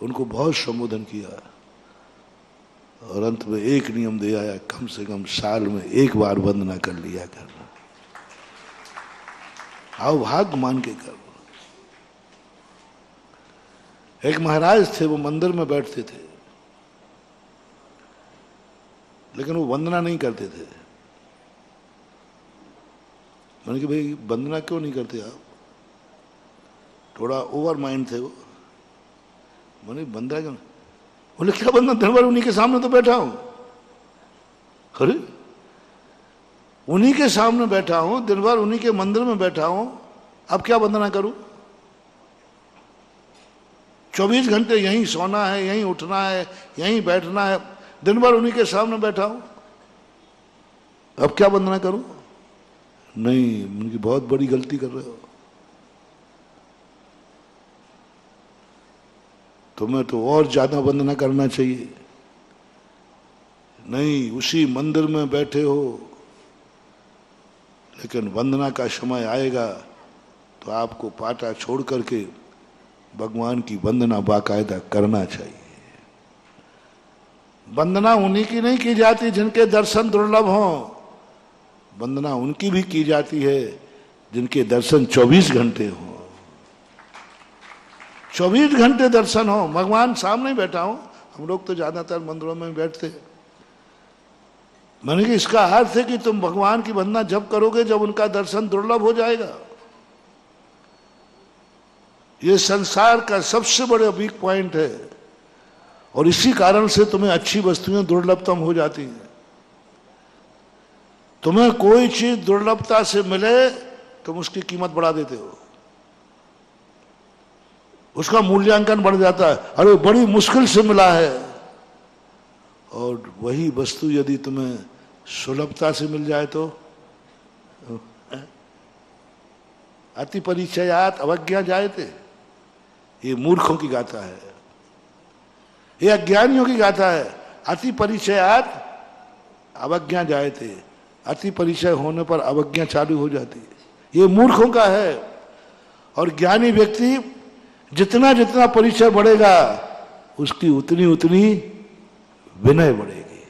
उनको बहुत संबोधन किया और अंत में एक नियम दे आया, कम से कम साल में एक बार वंदना कर लिया करना, आओ भाग मान के कर। एक महाराज थे, वो मंदिर में बैठते थे लेकिन वो वंदना नहीं करते थे। मैंने कहा भाई वंदना क्यों नहीं करते आप? थोड़ा ओवर माइंड थे वो। मैंने वंदना क्यों? बोले क्या वंदना, दिन भर उन्हीं के सामने तो बैठा हूं। अरे उन्हीं के सामने बैठा हूं, दिन भर उन्हीं के मंदिर में बैठा हूं, अब क्या वंदना करूं? 24 घंटे यहीं सोना है, यहीं उठना है, यहीं बैठना है, दिन भर उन्हीं के सामने बैठा हूं, अब क्या वंदना करूं? नहीं, उनकी बहुत बड़ी गलती कर रहे हो, तुम्हें तो और ज्यादा वंदना करना चाहिए। नहीं, उसी मंदिर में बैठे हो, लेकिन वंदना का समय आएगा तो आपको पाटा छोड़ करके भगवान की वंदना बाकायदा करना चाहिए। वंदना उन्हीं की नहीं की जाती जिनके दर्शन दुर्लभ हों, वंदना उनकी भी की जाती है जिनके दर्शन 24 घंटे हों। 24 घंटे दर्शन हो, भगवान सामने बैठा हो। हम लोग तो ज्यादातर मंदिरों में बैठते। मैंने कहा इसका अर्थ है कि तुम भगवान की वंदना जब करोगे जब उनका दर्शन दुर्लभ हो जाएगा। ये संसार का सबसे बड़े वीक पॉइंट है और इसी कारण से तुम्हें अच्छी वस्तुएं दुर्लभतम हो जाती हैं। तुम्हें कोई चीज दुर्लभता से मिले तुम उसकी कीमत बढ़ा देते हो, उसका मूल्यांकन बढ़ जाता है। अरे बड़ी मुश्किल से मिला है, और वही वस्तु यदि तुम्हें सुलभता से मिल जाए तो अति परिचयात अवज्ञा जायते। ये मूर्खों की गाथा है, ये अज्ञानियों की गाथा है। अति परिचयात अवज्ञा जायते, अति परिचय होने पर अवज्ञा चालू हो जाती है। ये मूर्खों का है। और ज्ञानी व्यक्ति जितना जितना परिचय बढ़ेगा उसकी उतनी उतनी विनय बढ़ेगी,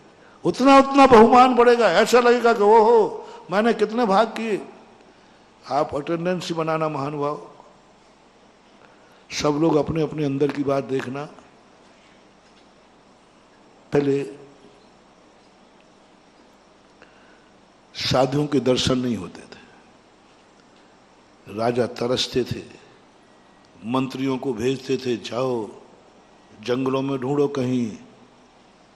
उतना उतना बहुमान बढ़ेगा। ऐसा लगेगा कि वो हो मैंने कितने भाग किए। आप अटेंडेंस बनाना महानुभाव, सब लोग अपने अपने अंदर की बात देखना। पहले साधुओं के दर्शन नहीं होते थे, राजा तरसते थे, मंत्रियों को भेजते थे जाओ जंगलों में ढूंढो कहीं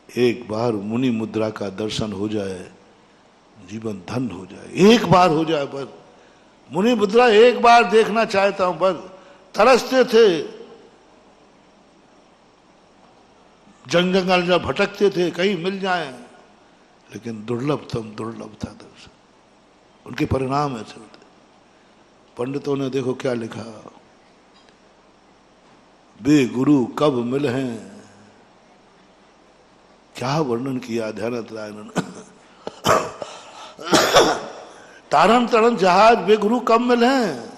एक बार मुनि मुद्रा का दर्शन हो जाए, जीवन धन हो जाए, एक बार हो जाए, बस मुनि मुद्रा एक बार देखना चाहता हूं, बस तरसते थे। जंगल जब भटकते थे कहीं मिल जाए, लेकिन दुर्लभतम दुर्लभ था दर्शन। उनके परिणाम ऐसे होते। पंडितों ने देखो क्या लिखा, वे गुरु कब मिले हैं, क्या वर्णन किया ध्यानत राय ने। तारण तरण जहाज वे गुरु कब मिले हैं,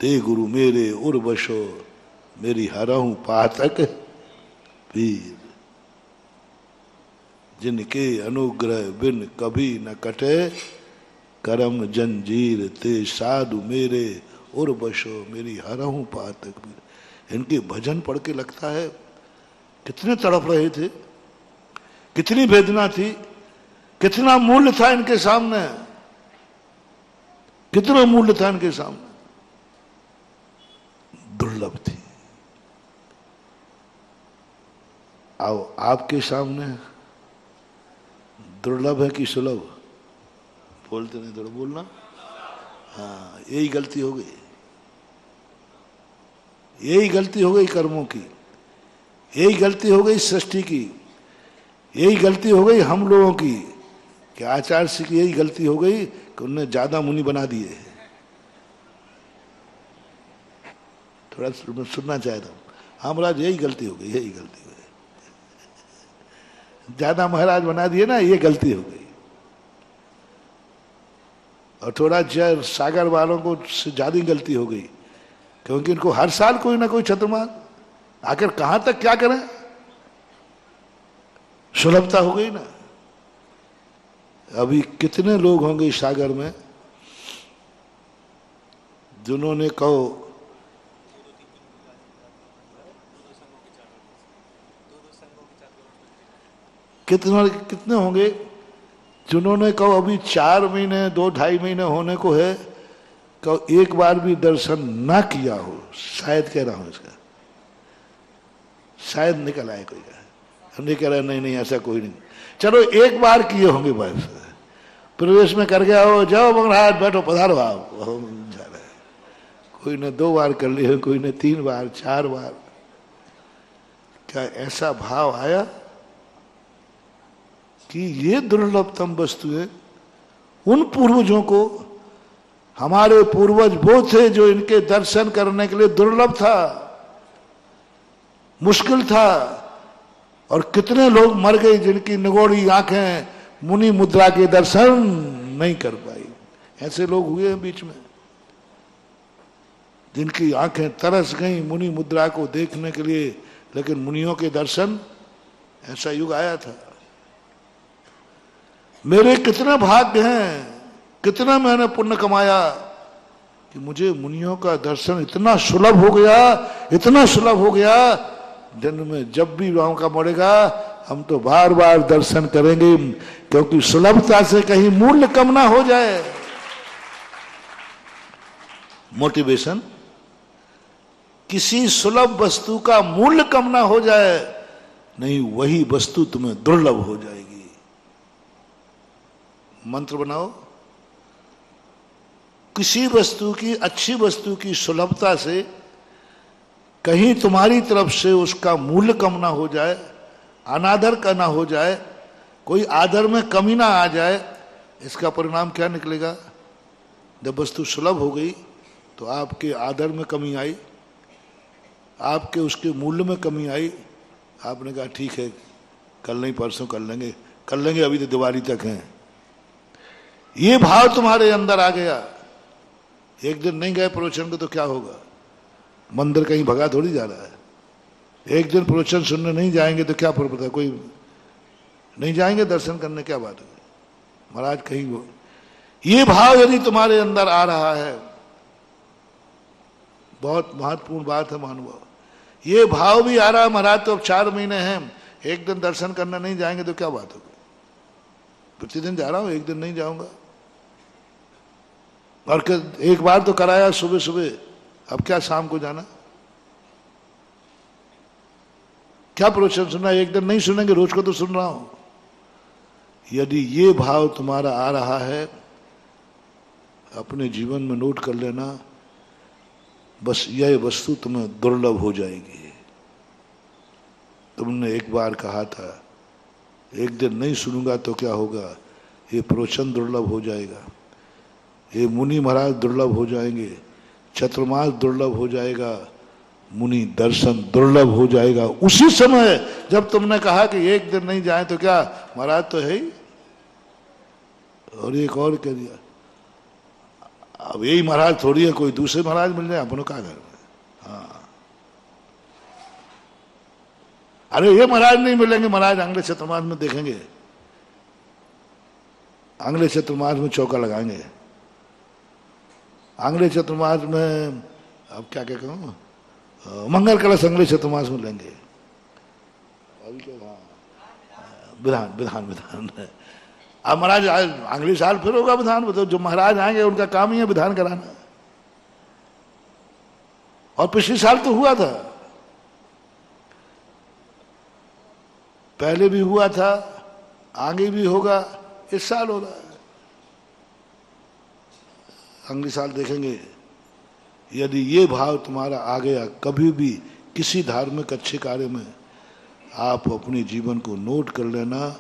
ते गुरु मेरे उर्वशो मेरी हरहूं पातक वीर, जिनके अनुग्रह बिन कभी न कटे, करम जंजीर ते साधु मेरे उर्वशो मेरी हरहूं पातक वीर। इनके भजन पढ़ के लगता है कितने तड़प रहे थे, कितनी वेदना थी, कितना मूल्य था इनके सामने, कितना मूल्य था इनके सामने। दुर्लभ थी। आओ आपके सामने दुर्लभ है कि सुलभ? बोलते नहीं, थोड़ा बोलना। हाँ, यही गलती हो गई, यही गलती हो गई कर्मों की, यही गलती हो गई सृष्टि की, यही गलती हो गई हम लोगों की कि आचार्य से की यही गलती हो गई कि उन्होंने ज्यादा मुनि बना दिए। थोड़ा सुनना चाहता हूं। हाँ महाराज यही गलती हो गई, यही गलती हो गई, ज्यादा महाराज बना दिए ना, ये गलती हो गई। और थोड़ा जय सागर वालों को से ज्यादा गलती हो गई, क्योंकि इनको हर साल कोई ना कोई चतुर्मास, आखिर कहां तक क्या करें, सुलभता हो गई ना। अभी कितने लोग होंगे इस सागर में जिन्होंने कहो, कितने होंगे जिन्होंने कहो अभी 4 महीने 2-2.5 महीने होने को है, कहो एक बार भी दर्शन ना किया हो, शायद कह रहा हूं इसका, शायद निकल आए कोई। हम नहीं कह रहे नहीं नहीं ऐसा कोई नहीं, चलो एक बार किए होंगे बस, प्रवेश में कर गया हो, जाओ मंगलहाट बैठो पधारो आप, जा रहे। कोई ने 2 बार कर लिए, कोई ने 3 बार 4 बार। क्या ऐसा भाव आया कि ये दुर्लभतम वस्तु है? उन पूर्वजों को, हमारे पूर्वज वो थे जो इनके दर्शन करने के लिए दुर्लभ था, मुश्किल था, और कितने लोग मर गए जिनकी निगोड़ी आंखें मुनि मुद्रा के दर्शन नहीं कर पाई। ऐसे लोग हुए हैं बीच में जिनकी आंखें तरस गई मुनि मुद्रा को देखने के लिए, लेकिन मुनियों के दर्शन, ऐसा युग आया था। मेरे कितने भाग्य हैं, कितना मैंने पुण्य कमाया कि मुझे मुनियों का दर्शन इतना सुलभ हो गया, इतना सुलभ हो गया। दिन में जब भी मौका मिलेगा हम तो बार बार दर्शन करेंगे, क्योंकि सुलभता से कहीं मूल्य कम ना हो जाए। मोटिवेशन, किसी सुलभ वस्तु का मूल्य कम ना हो जाए, नहीं वही वस्तु तुम्हें दुर्लभ हो जाएगी। मंत्र बनाओ, किसी वस्तु की, अच्छी वस्तु की सुलभता से कहीं तुम्हारी तरफ से उसका मूल्य कम ना हो जाए, अनादर का ना हो जाए, कोई आदर में कमी ना आ जाए। इसका परिणाम क्या निकलेगा? जब वस्तु सुलभ हो गई तो आपके आदर में कमी आई, आपके उसके मूल्य में कमी आई। आपने कहा ठीक है कल नहीं परसों कर लेंगे, अभी तो दिवाली तक है। ये भाव तुम्हारे अंदर आ गया। एक दिन नहीं गए प्रवचन को तो क्या होगा? मंदिर कहीं भगा थोड़ी जा रहा है। एक दिन प्रवचन सुनने नहीं जाएंगे तो क्या फर्क पड़ता है? कोई नहीं जाएंगे दर्शन करने, क्या बात है महाराज कहीं वो। ये भाव यदि तुम्हारे अंदर आ रहा है, बहुत महत्वपूर्ण बात है महानुभाव। ये भाव भी आ रहा है महाराज, तो अब 4 महीने हैं, एक दिन दर्शन करने नहीं जाएंगे तो क्या बात होगी? प्रतिदिन जा रहा हूं, एक दिन नहीं जाऊंगा। और एक बार तो कराया सुबह सुबह, अब क्या शाम को जाना? क्या प्रवचन सुनना? एक दिन नहीं सुनेंगे, रोज को तो सुन रहा हूं। यदि ये भाव तुम्हारा आ रहा है, अपने जीवन में नोट कर लेना, बस यह वस्तु तुम्हें दुर्लभ हो जाएगी। तुमने एक बार कहा था एक दिन नहीं सुनूंगा तो क्या होगा? ये प्रवचन दुर्लभ हो जाएगा, ये मुनि महाराज दुर्लभ हो जाएंगे, चतुर्मास दुर्लभ हो जाएगा, मुनि दर्शन दुर्लभ हो जाएगा। उसी समय जब तुमने कहा कि एक दिन नहीं जाए तो क्या, महाराज तो है ही। और एक और कह दिया, अब यही महाराज थोड़ी है, कोई दूसरे महाराज मिल जाए अपनों का घर में। हाँ, अरे ये महाराज नहीं मिलेंगे, महाराज अगले चतुर्मास में देखेंगे, अगले चतुर्मास में चौका लगाएंगे, अगले चतुर्मास में अब क्या क्या कहूँ, मंगल कलश अगले चतुर्मास में लेंगे। अभी क्या विधान विधान विधान अब महाराज अगले साल फिर होगा विधान। बताओ, जो महाराज आएंगे उनका काम ही है विधान कराना। और पिछले साल तो हुआ था, पहले भी हुआ था, आगे भी होगा, इस साल हो रहा है, अगले साल देखेंगे। यदि ये भाव तुम्हारा आ गया, कभी भी किसी धार्मिक अच्छे कार्य में आप अपने जीवन को नोट कर लेना,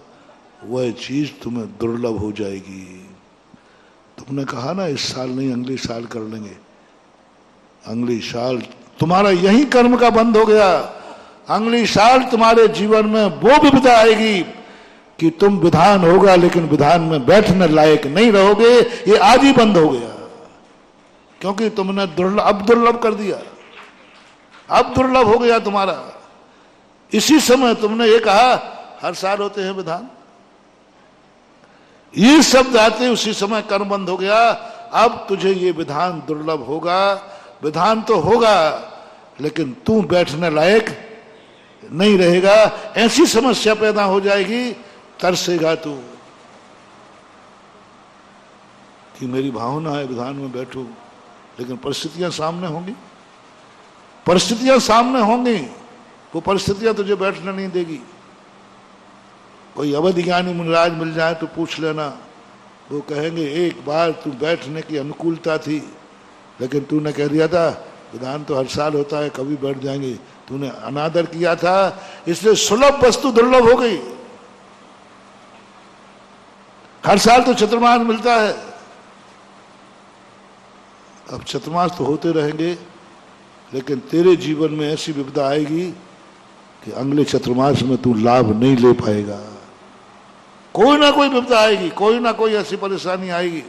वह चीज तुम्हें दुर्लभ हो जाएगी। तुमने कहा ना इस साल नहीं अगले साल कर लेंगे, अगले साल तुम्हारा यही कर्म का बंध हो गया। अगले साल तुम्हारे जीवन में वो विपदा आएगी कि तुम विधान होगा लेकिन विधान में बैठने लायक नहीं रहोगे, ये आज ही बंद हो गया, क्योंकि तुमने अब दुर्लभ कर दिया, अब दुर्लभ हो गया तुम्हारा। इसी समय तुमने ये कहा हर साल होते हैं विधान, ये शब्द आते उसी समय कर्म बंद हो गया। अब तुझे ये विधान दुर्लभ होगा, विधान तो होगा लेकिन तू बैठने लायक नहीं रहेगा। ऐसी समस्या पैदा हो जाएगी, तरसेगा तू कि मेरी भावना है विधान में बैठूं, लेकिन परिस्थितियां सामने होंगी, परिस्थितियां सामने होंगी, वो परिस्थितियां तुझे बैठने नहीं देगी। कोई अवधि ज्ञानी मुनिराज मिल जाए तो पूछ लेना, वो कहेंगे एक बार तू बैठने की अनुकूलता थी लेकिन तूने कह दिया था विधान तो हर साल होता है, कभी बैठ जाएंगे, तूने अनादर किया था, इसलिए सुलभ वस्तु दुर्लभ हो गई। हर साल तो चतुर्मास मिलता है, अब चतुर्मास तो होते रहेंगे लेकिन तेरे जीवन में ऐसी विपदा आएगी कि अगले चतुर्मास में तू लाभ नहीं ले पाएगा। कोई ना कोई विपदा आएगी, कोई ना कोई ऐसी परेशानी आएगी,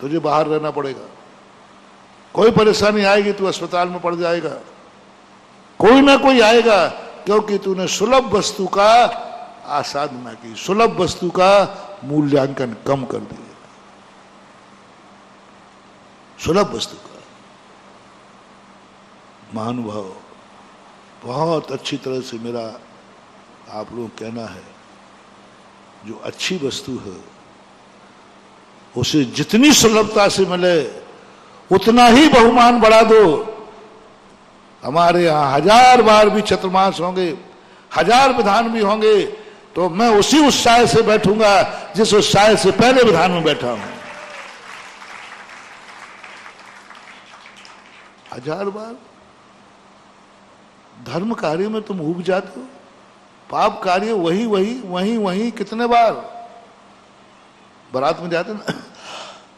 तुझे बाहर रहना पड़ेगा। कोई परेशानी आएगी, तू अस्पताल में पड़ जाएगा, कोई ना कोई आएगा, क्योंकि तूने सुलभ वस्तु का आसाधना की, सुलभ वस्तु का मूल्यांकन कम कर दिया, सुलभ वस्तु का। महानुभाव, बहुत अच्छी तरह से मेरा आप लोगों को कहना है, जो अच्छी वस्तु है उसे जितनी सुलभता से मिले उतना ही बहुमान बढ़ा दो। हमारे यहां 1000 बार भी चतुर्मास होंगे, 1000 विधान भी होंगे, तो मैं उसी उत्साह से बैठूंगा जिस उत्साह से पहले विधान में बैठा हूं। 1000 बार धर्म कार्य में तुम उब जाते हो, पाप कार्य वही वही वही वही कितने बार। बारात में जाते ना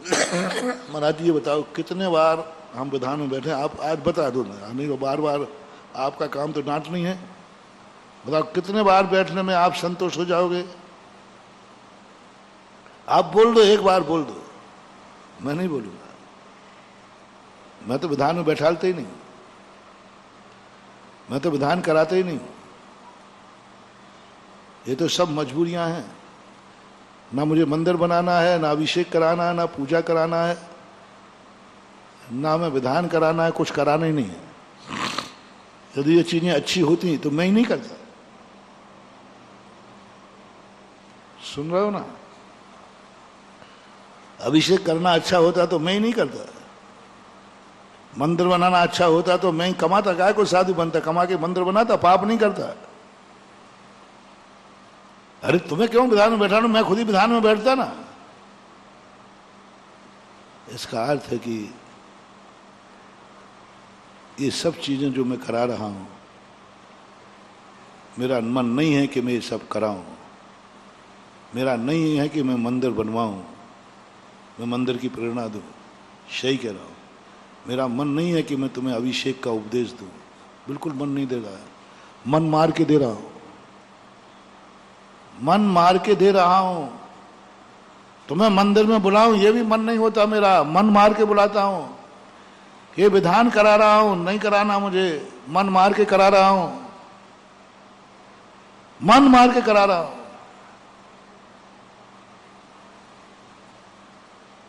महाराज ये बताओ कितने बार हम विधान में बैठे, आप आज बता दो ना, नहीं तो बार बार आपका काम तो डांट नहीं है, बताओ कितने बार बैठने में आप संतोष हो जाओगे। आप बोल दो, एक बार बोल दो, मैं नहीं बोलूंगा, मैं तो विधान में बैठालते ही नहीं, मैं तो विधान कराते ही नहीं। ये तो सब मजबूरियां हैं, ना मुझे मंदिर बनाना है, ना अभिषेक कराना है, ना पूजा कराना है, ना मैं विधान कराना है, कुछ कराना ही नहीं है। यदि ये चीजें अच्छी होती तो मैं ही नहीं करता। सुन रहे हो ना, अभिषेक करना अच्छा होता तो मैं ही नहीं करता, मंदिर बनाना अच्छा होता तो मैं ही कमाता, क्या कोई साधु बनता, कमा के मंदिर बनाता, पाप नहीं करता। अरे तुम्हें क्यों विधान में बैठाना, मैं खुद ही विधान में बैठता ना। इसका अर्थ है कि ये सब चीजें जो मैं करा रहा हूं, मेरा मन नहीं है कि मैं ये सब कराऊं, मेरा नहीं है कि मैं मंदिर बनवाऊं, मैं मंदिर की प्रेरणा दूं, सही कह रहा हूं। मेरा मन नहीं है कि मैं तुम्हें अभिषेक का उपदेश दूं, बिल्कुल मन नहीं दे रहा है, मन मार के दे रहा हूं, मन मार के दे रहा हूं। तुम्हें मंदिर में बुलाऊं ये भी मन नहीं होता मेरा, मन मार के बुलाता हूं। ये विधान करा रहा हूं, नहीं कराना मुझे, मन मार के करा रहा हूं, मन मार के करा रहा हूं।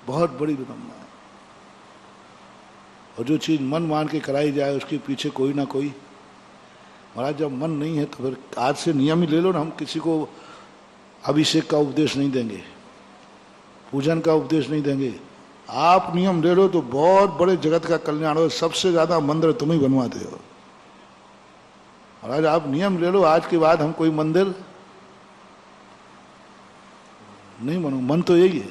बहुत बड़ी विडंबना है। और जो चीज मन मान के कराई जाए उसके पीछे कोई ना कोई, महाराज जब मन नहीं है तो फिर आज से नियम ही ले लो ना, हम किसी को अभिषेक का उपदेश नहीं देंगे, पूजन का उपदेश नहीं देंगे। आप नियम ले लो तो बहुत बड़े जगत का कल्याण हो, सबसे ज्यादा मंदिर तुम ही बनवाते हो। महाराज आप नियम ले लो, आज के बाद हम कोई मंदिर नहीं बनू, मन तो यही है,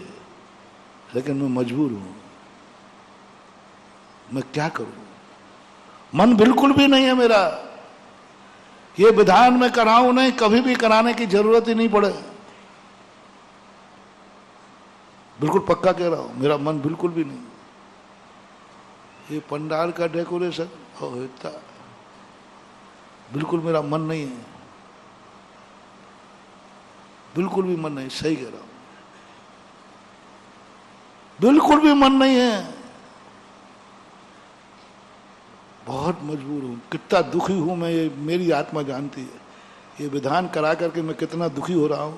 लेकिन मैं मजबूर हूं, मैं क्या करूं, मन बिल्कुल भी नहीं है मेरा। ये विधान में कराऊं नहीं, कभी भी कराने की जरूरत ही नहीं पड़े, बिल्कुल पक्का कह रहा हूं, मेरा मन बिल्कुल भी नहीं। ये पंडाल का डेकोरेशन इतना बिल्कुल मेरा मन नहीं है, बिल्कुल भी मन नहीं, सही कह रहा हूं, बिल्कुल भी मन नहीं है। बहुत मजबूर हूं, कितना दुखी हूं मैं, ये मेरी आत्मा जानती है। ये विधान करा करके मैं कितना दुखी हो रहा हूं,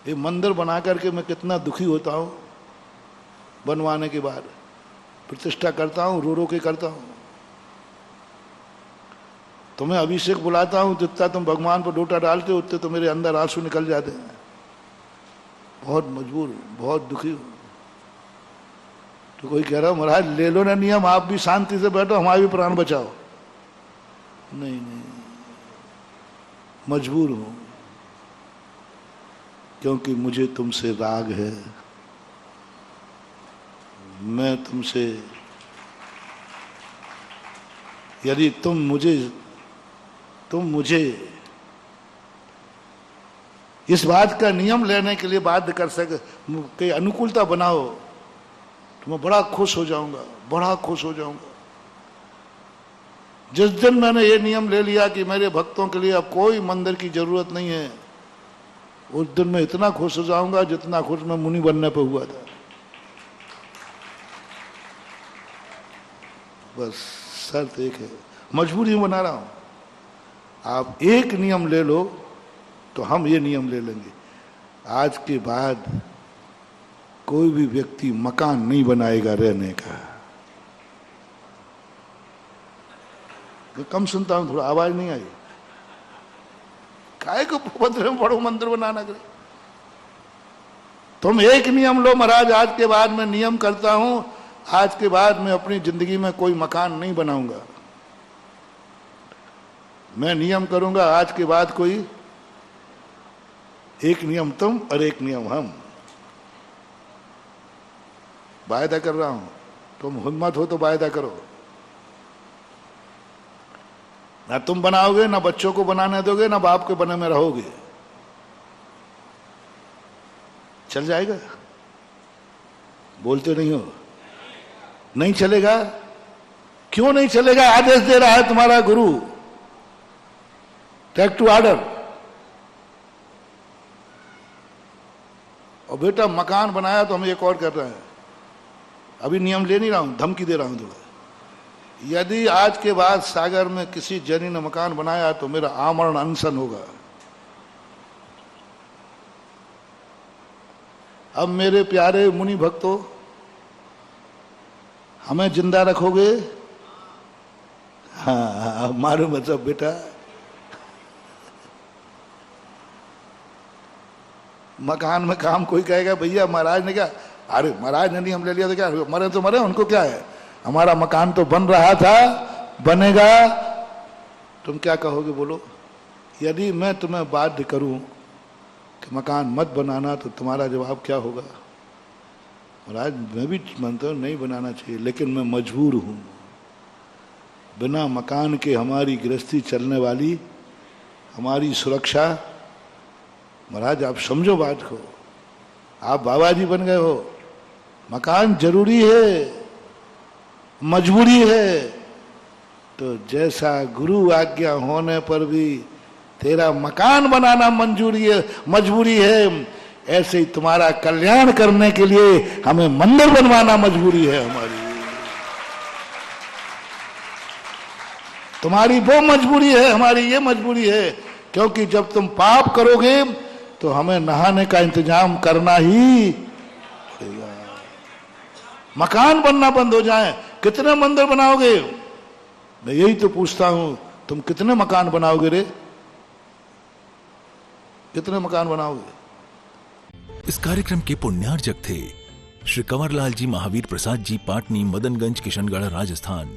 ये मंदिर बना करके मैं कितना दुखी होता हूं। बनवाने के बाद प्रतिष्ठा करता हूं, रो रो के करता हूं। तुम्हें अभिषेक बुलाता हूं, जितना तुम भगवान पर लोटा डालते हो उतने तो मेरे अंदर आंसू निकल जाते हैं। बहुत मजबूर हूं, बहुत दुखी हूं। तो कोई कह रहा हो महाराज ले लो ना नियम, आप भी शांति से बैठो, हमारे भी प्राण बचाओ। नहीं नहीं, मजबूर हूं, क्योंकि मुझे तुमसे राग है। मैं तुमसे, यदि तुम मुझे इस बात का नियम लेने के लिए बाध्य कर सके, कई अनुकूलता बनाओ, तो मैं बड़ा खुश हो जाऊंगा, बड़ा खुश हो जाऊंगा। जिस दिन मैंने ये नियम ले लिया कि मेरे भक्तों के लिए अब कोई मंदिर की जरूरत नहीं है, उस दिन मैं इतना खुश हो जाऊंगा जितना खुश मैं मुनि बनने पे हुआ था। बस शर्त एक है, मजबूरी बना रहा हूं। आप एक नियम ले लो तो हम ये नियम ले लेंगे, आज के बाद कोई भी व्यक्ति मकान नहीं बनाएगा रहने का। मैं कम सुनता हूं, थोड़ा आवाज नहीं आई। काहे को मंदिर में बड़ो मंदिर बनाना करे। तुम एक नियम लो महाराज, आज के बाद मैं नियम करता हूं, आज के बाद मैं अपनी जिंदगी में कोई मकान नहीं बनाऊंगा। मैं नियम करूंगा आज के बाद कोई, एक नियम तुम और एक नियम हम। वायदा कर रहा हूं, तुम हिम्मत हो तो वायदा करो। ना तुम बनाओगे, ना बच्चों को बनाने दोगे, ना बाप के बने में रहोगे। चल जाएगा? बोलते नहीं हो? नहीं चलेगा? क्यों नहीं चलेगा? आदेश दे रहा है तुम्हारा गुरु, टेक टू ऑर्डर। और बेटा मकान बनाया तो हम एक और कर रहे हैं, अभी नियम ले नहीं रहा हूं, धमकी दे रहा हूं थोड़ा। यदि आज के बाद सागर में किसी जनी ने मकान बनाया तो मेरा आमरण अनशन होगा। अब मेरे प्यारे मुनि भक्तों, हमें जिंदा रखोगे? हाँ, मालूम है सब बेटा। मकान में काम कोई कहेगा भैया महाराज ने क्या, अरे महाराज ने नियम ले लिया तो क्या, मरे तो मरे, उनको क्या है, हमारा मकान तो बन रहा था, बनेगा। तुम क्या कहोगे बोलो? यदि मैं तुम्हें बाध्य करूं कि मकान मत बनाना तो तुम्हारा जवाब क्या होगा? महाराज मैं भी मानता हूं नहीं बनाना चाहिए, लेकिन मैं मजबूर हूं। बिना मकान के हमारी गृहस्थी चलने वाली, हमारी सुरक्षा, महाराज आप समझो बात को। आप बाबा जी बन गए हो, मकान जरूरी है, मजबूरी है। तो जैसा गुरु आज्ञा होने पर भी तेरा मकान बनाना मजबूरी है, ऐसे ही तुम्हारा कल्याण करने के लिए हमें मंदिर बनवाना मजबूरी है हमारी। तुम्हारी वो मजबूरी है, हमारी ये मजबूरी है। क्योंकि जब तुम पाप करोगे तो हमें नहाने का इंतजाम करना ही पड़ेगा। मकान बनना बंद हो जाए, कितने मंदिर बनाओगे? मैं यही तो पूछता हूं, तुम कितने मकान बनाओगे रे? कितने मकान बनाओगे? इस कार्यक्रम के पुण्यार्जक थे श्री कंवरलाल जी महावीर प्रसाद जी, पाटनी, मदनगंज, किशनगढ़, राजस्थान।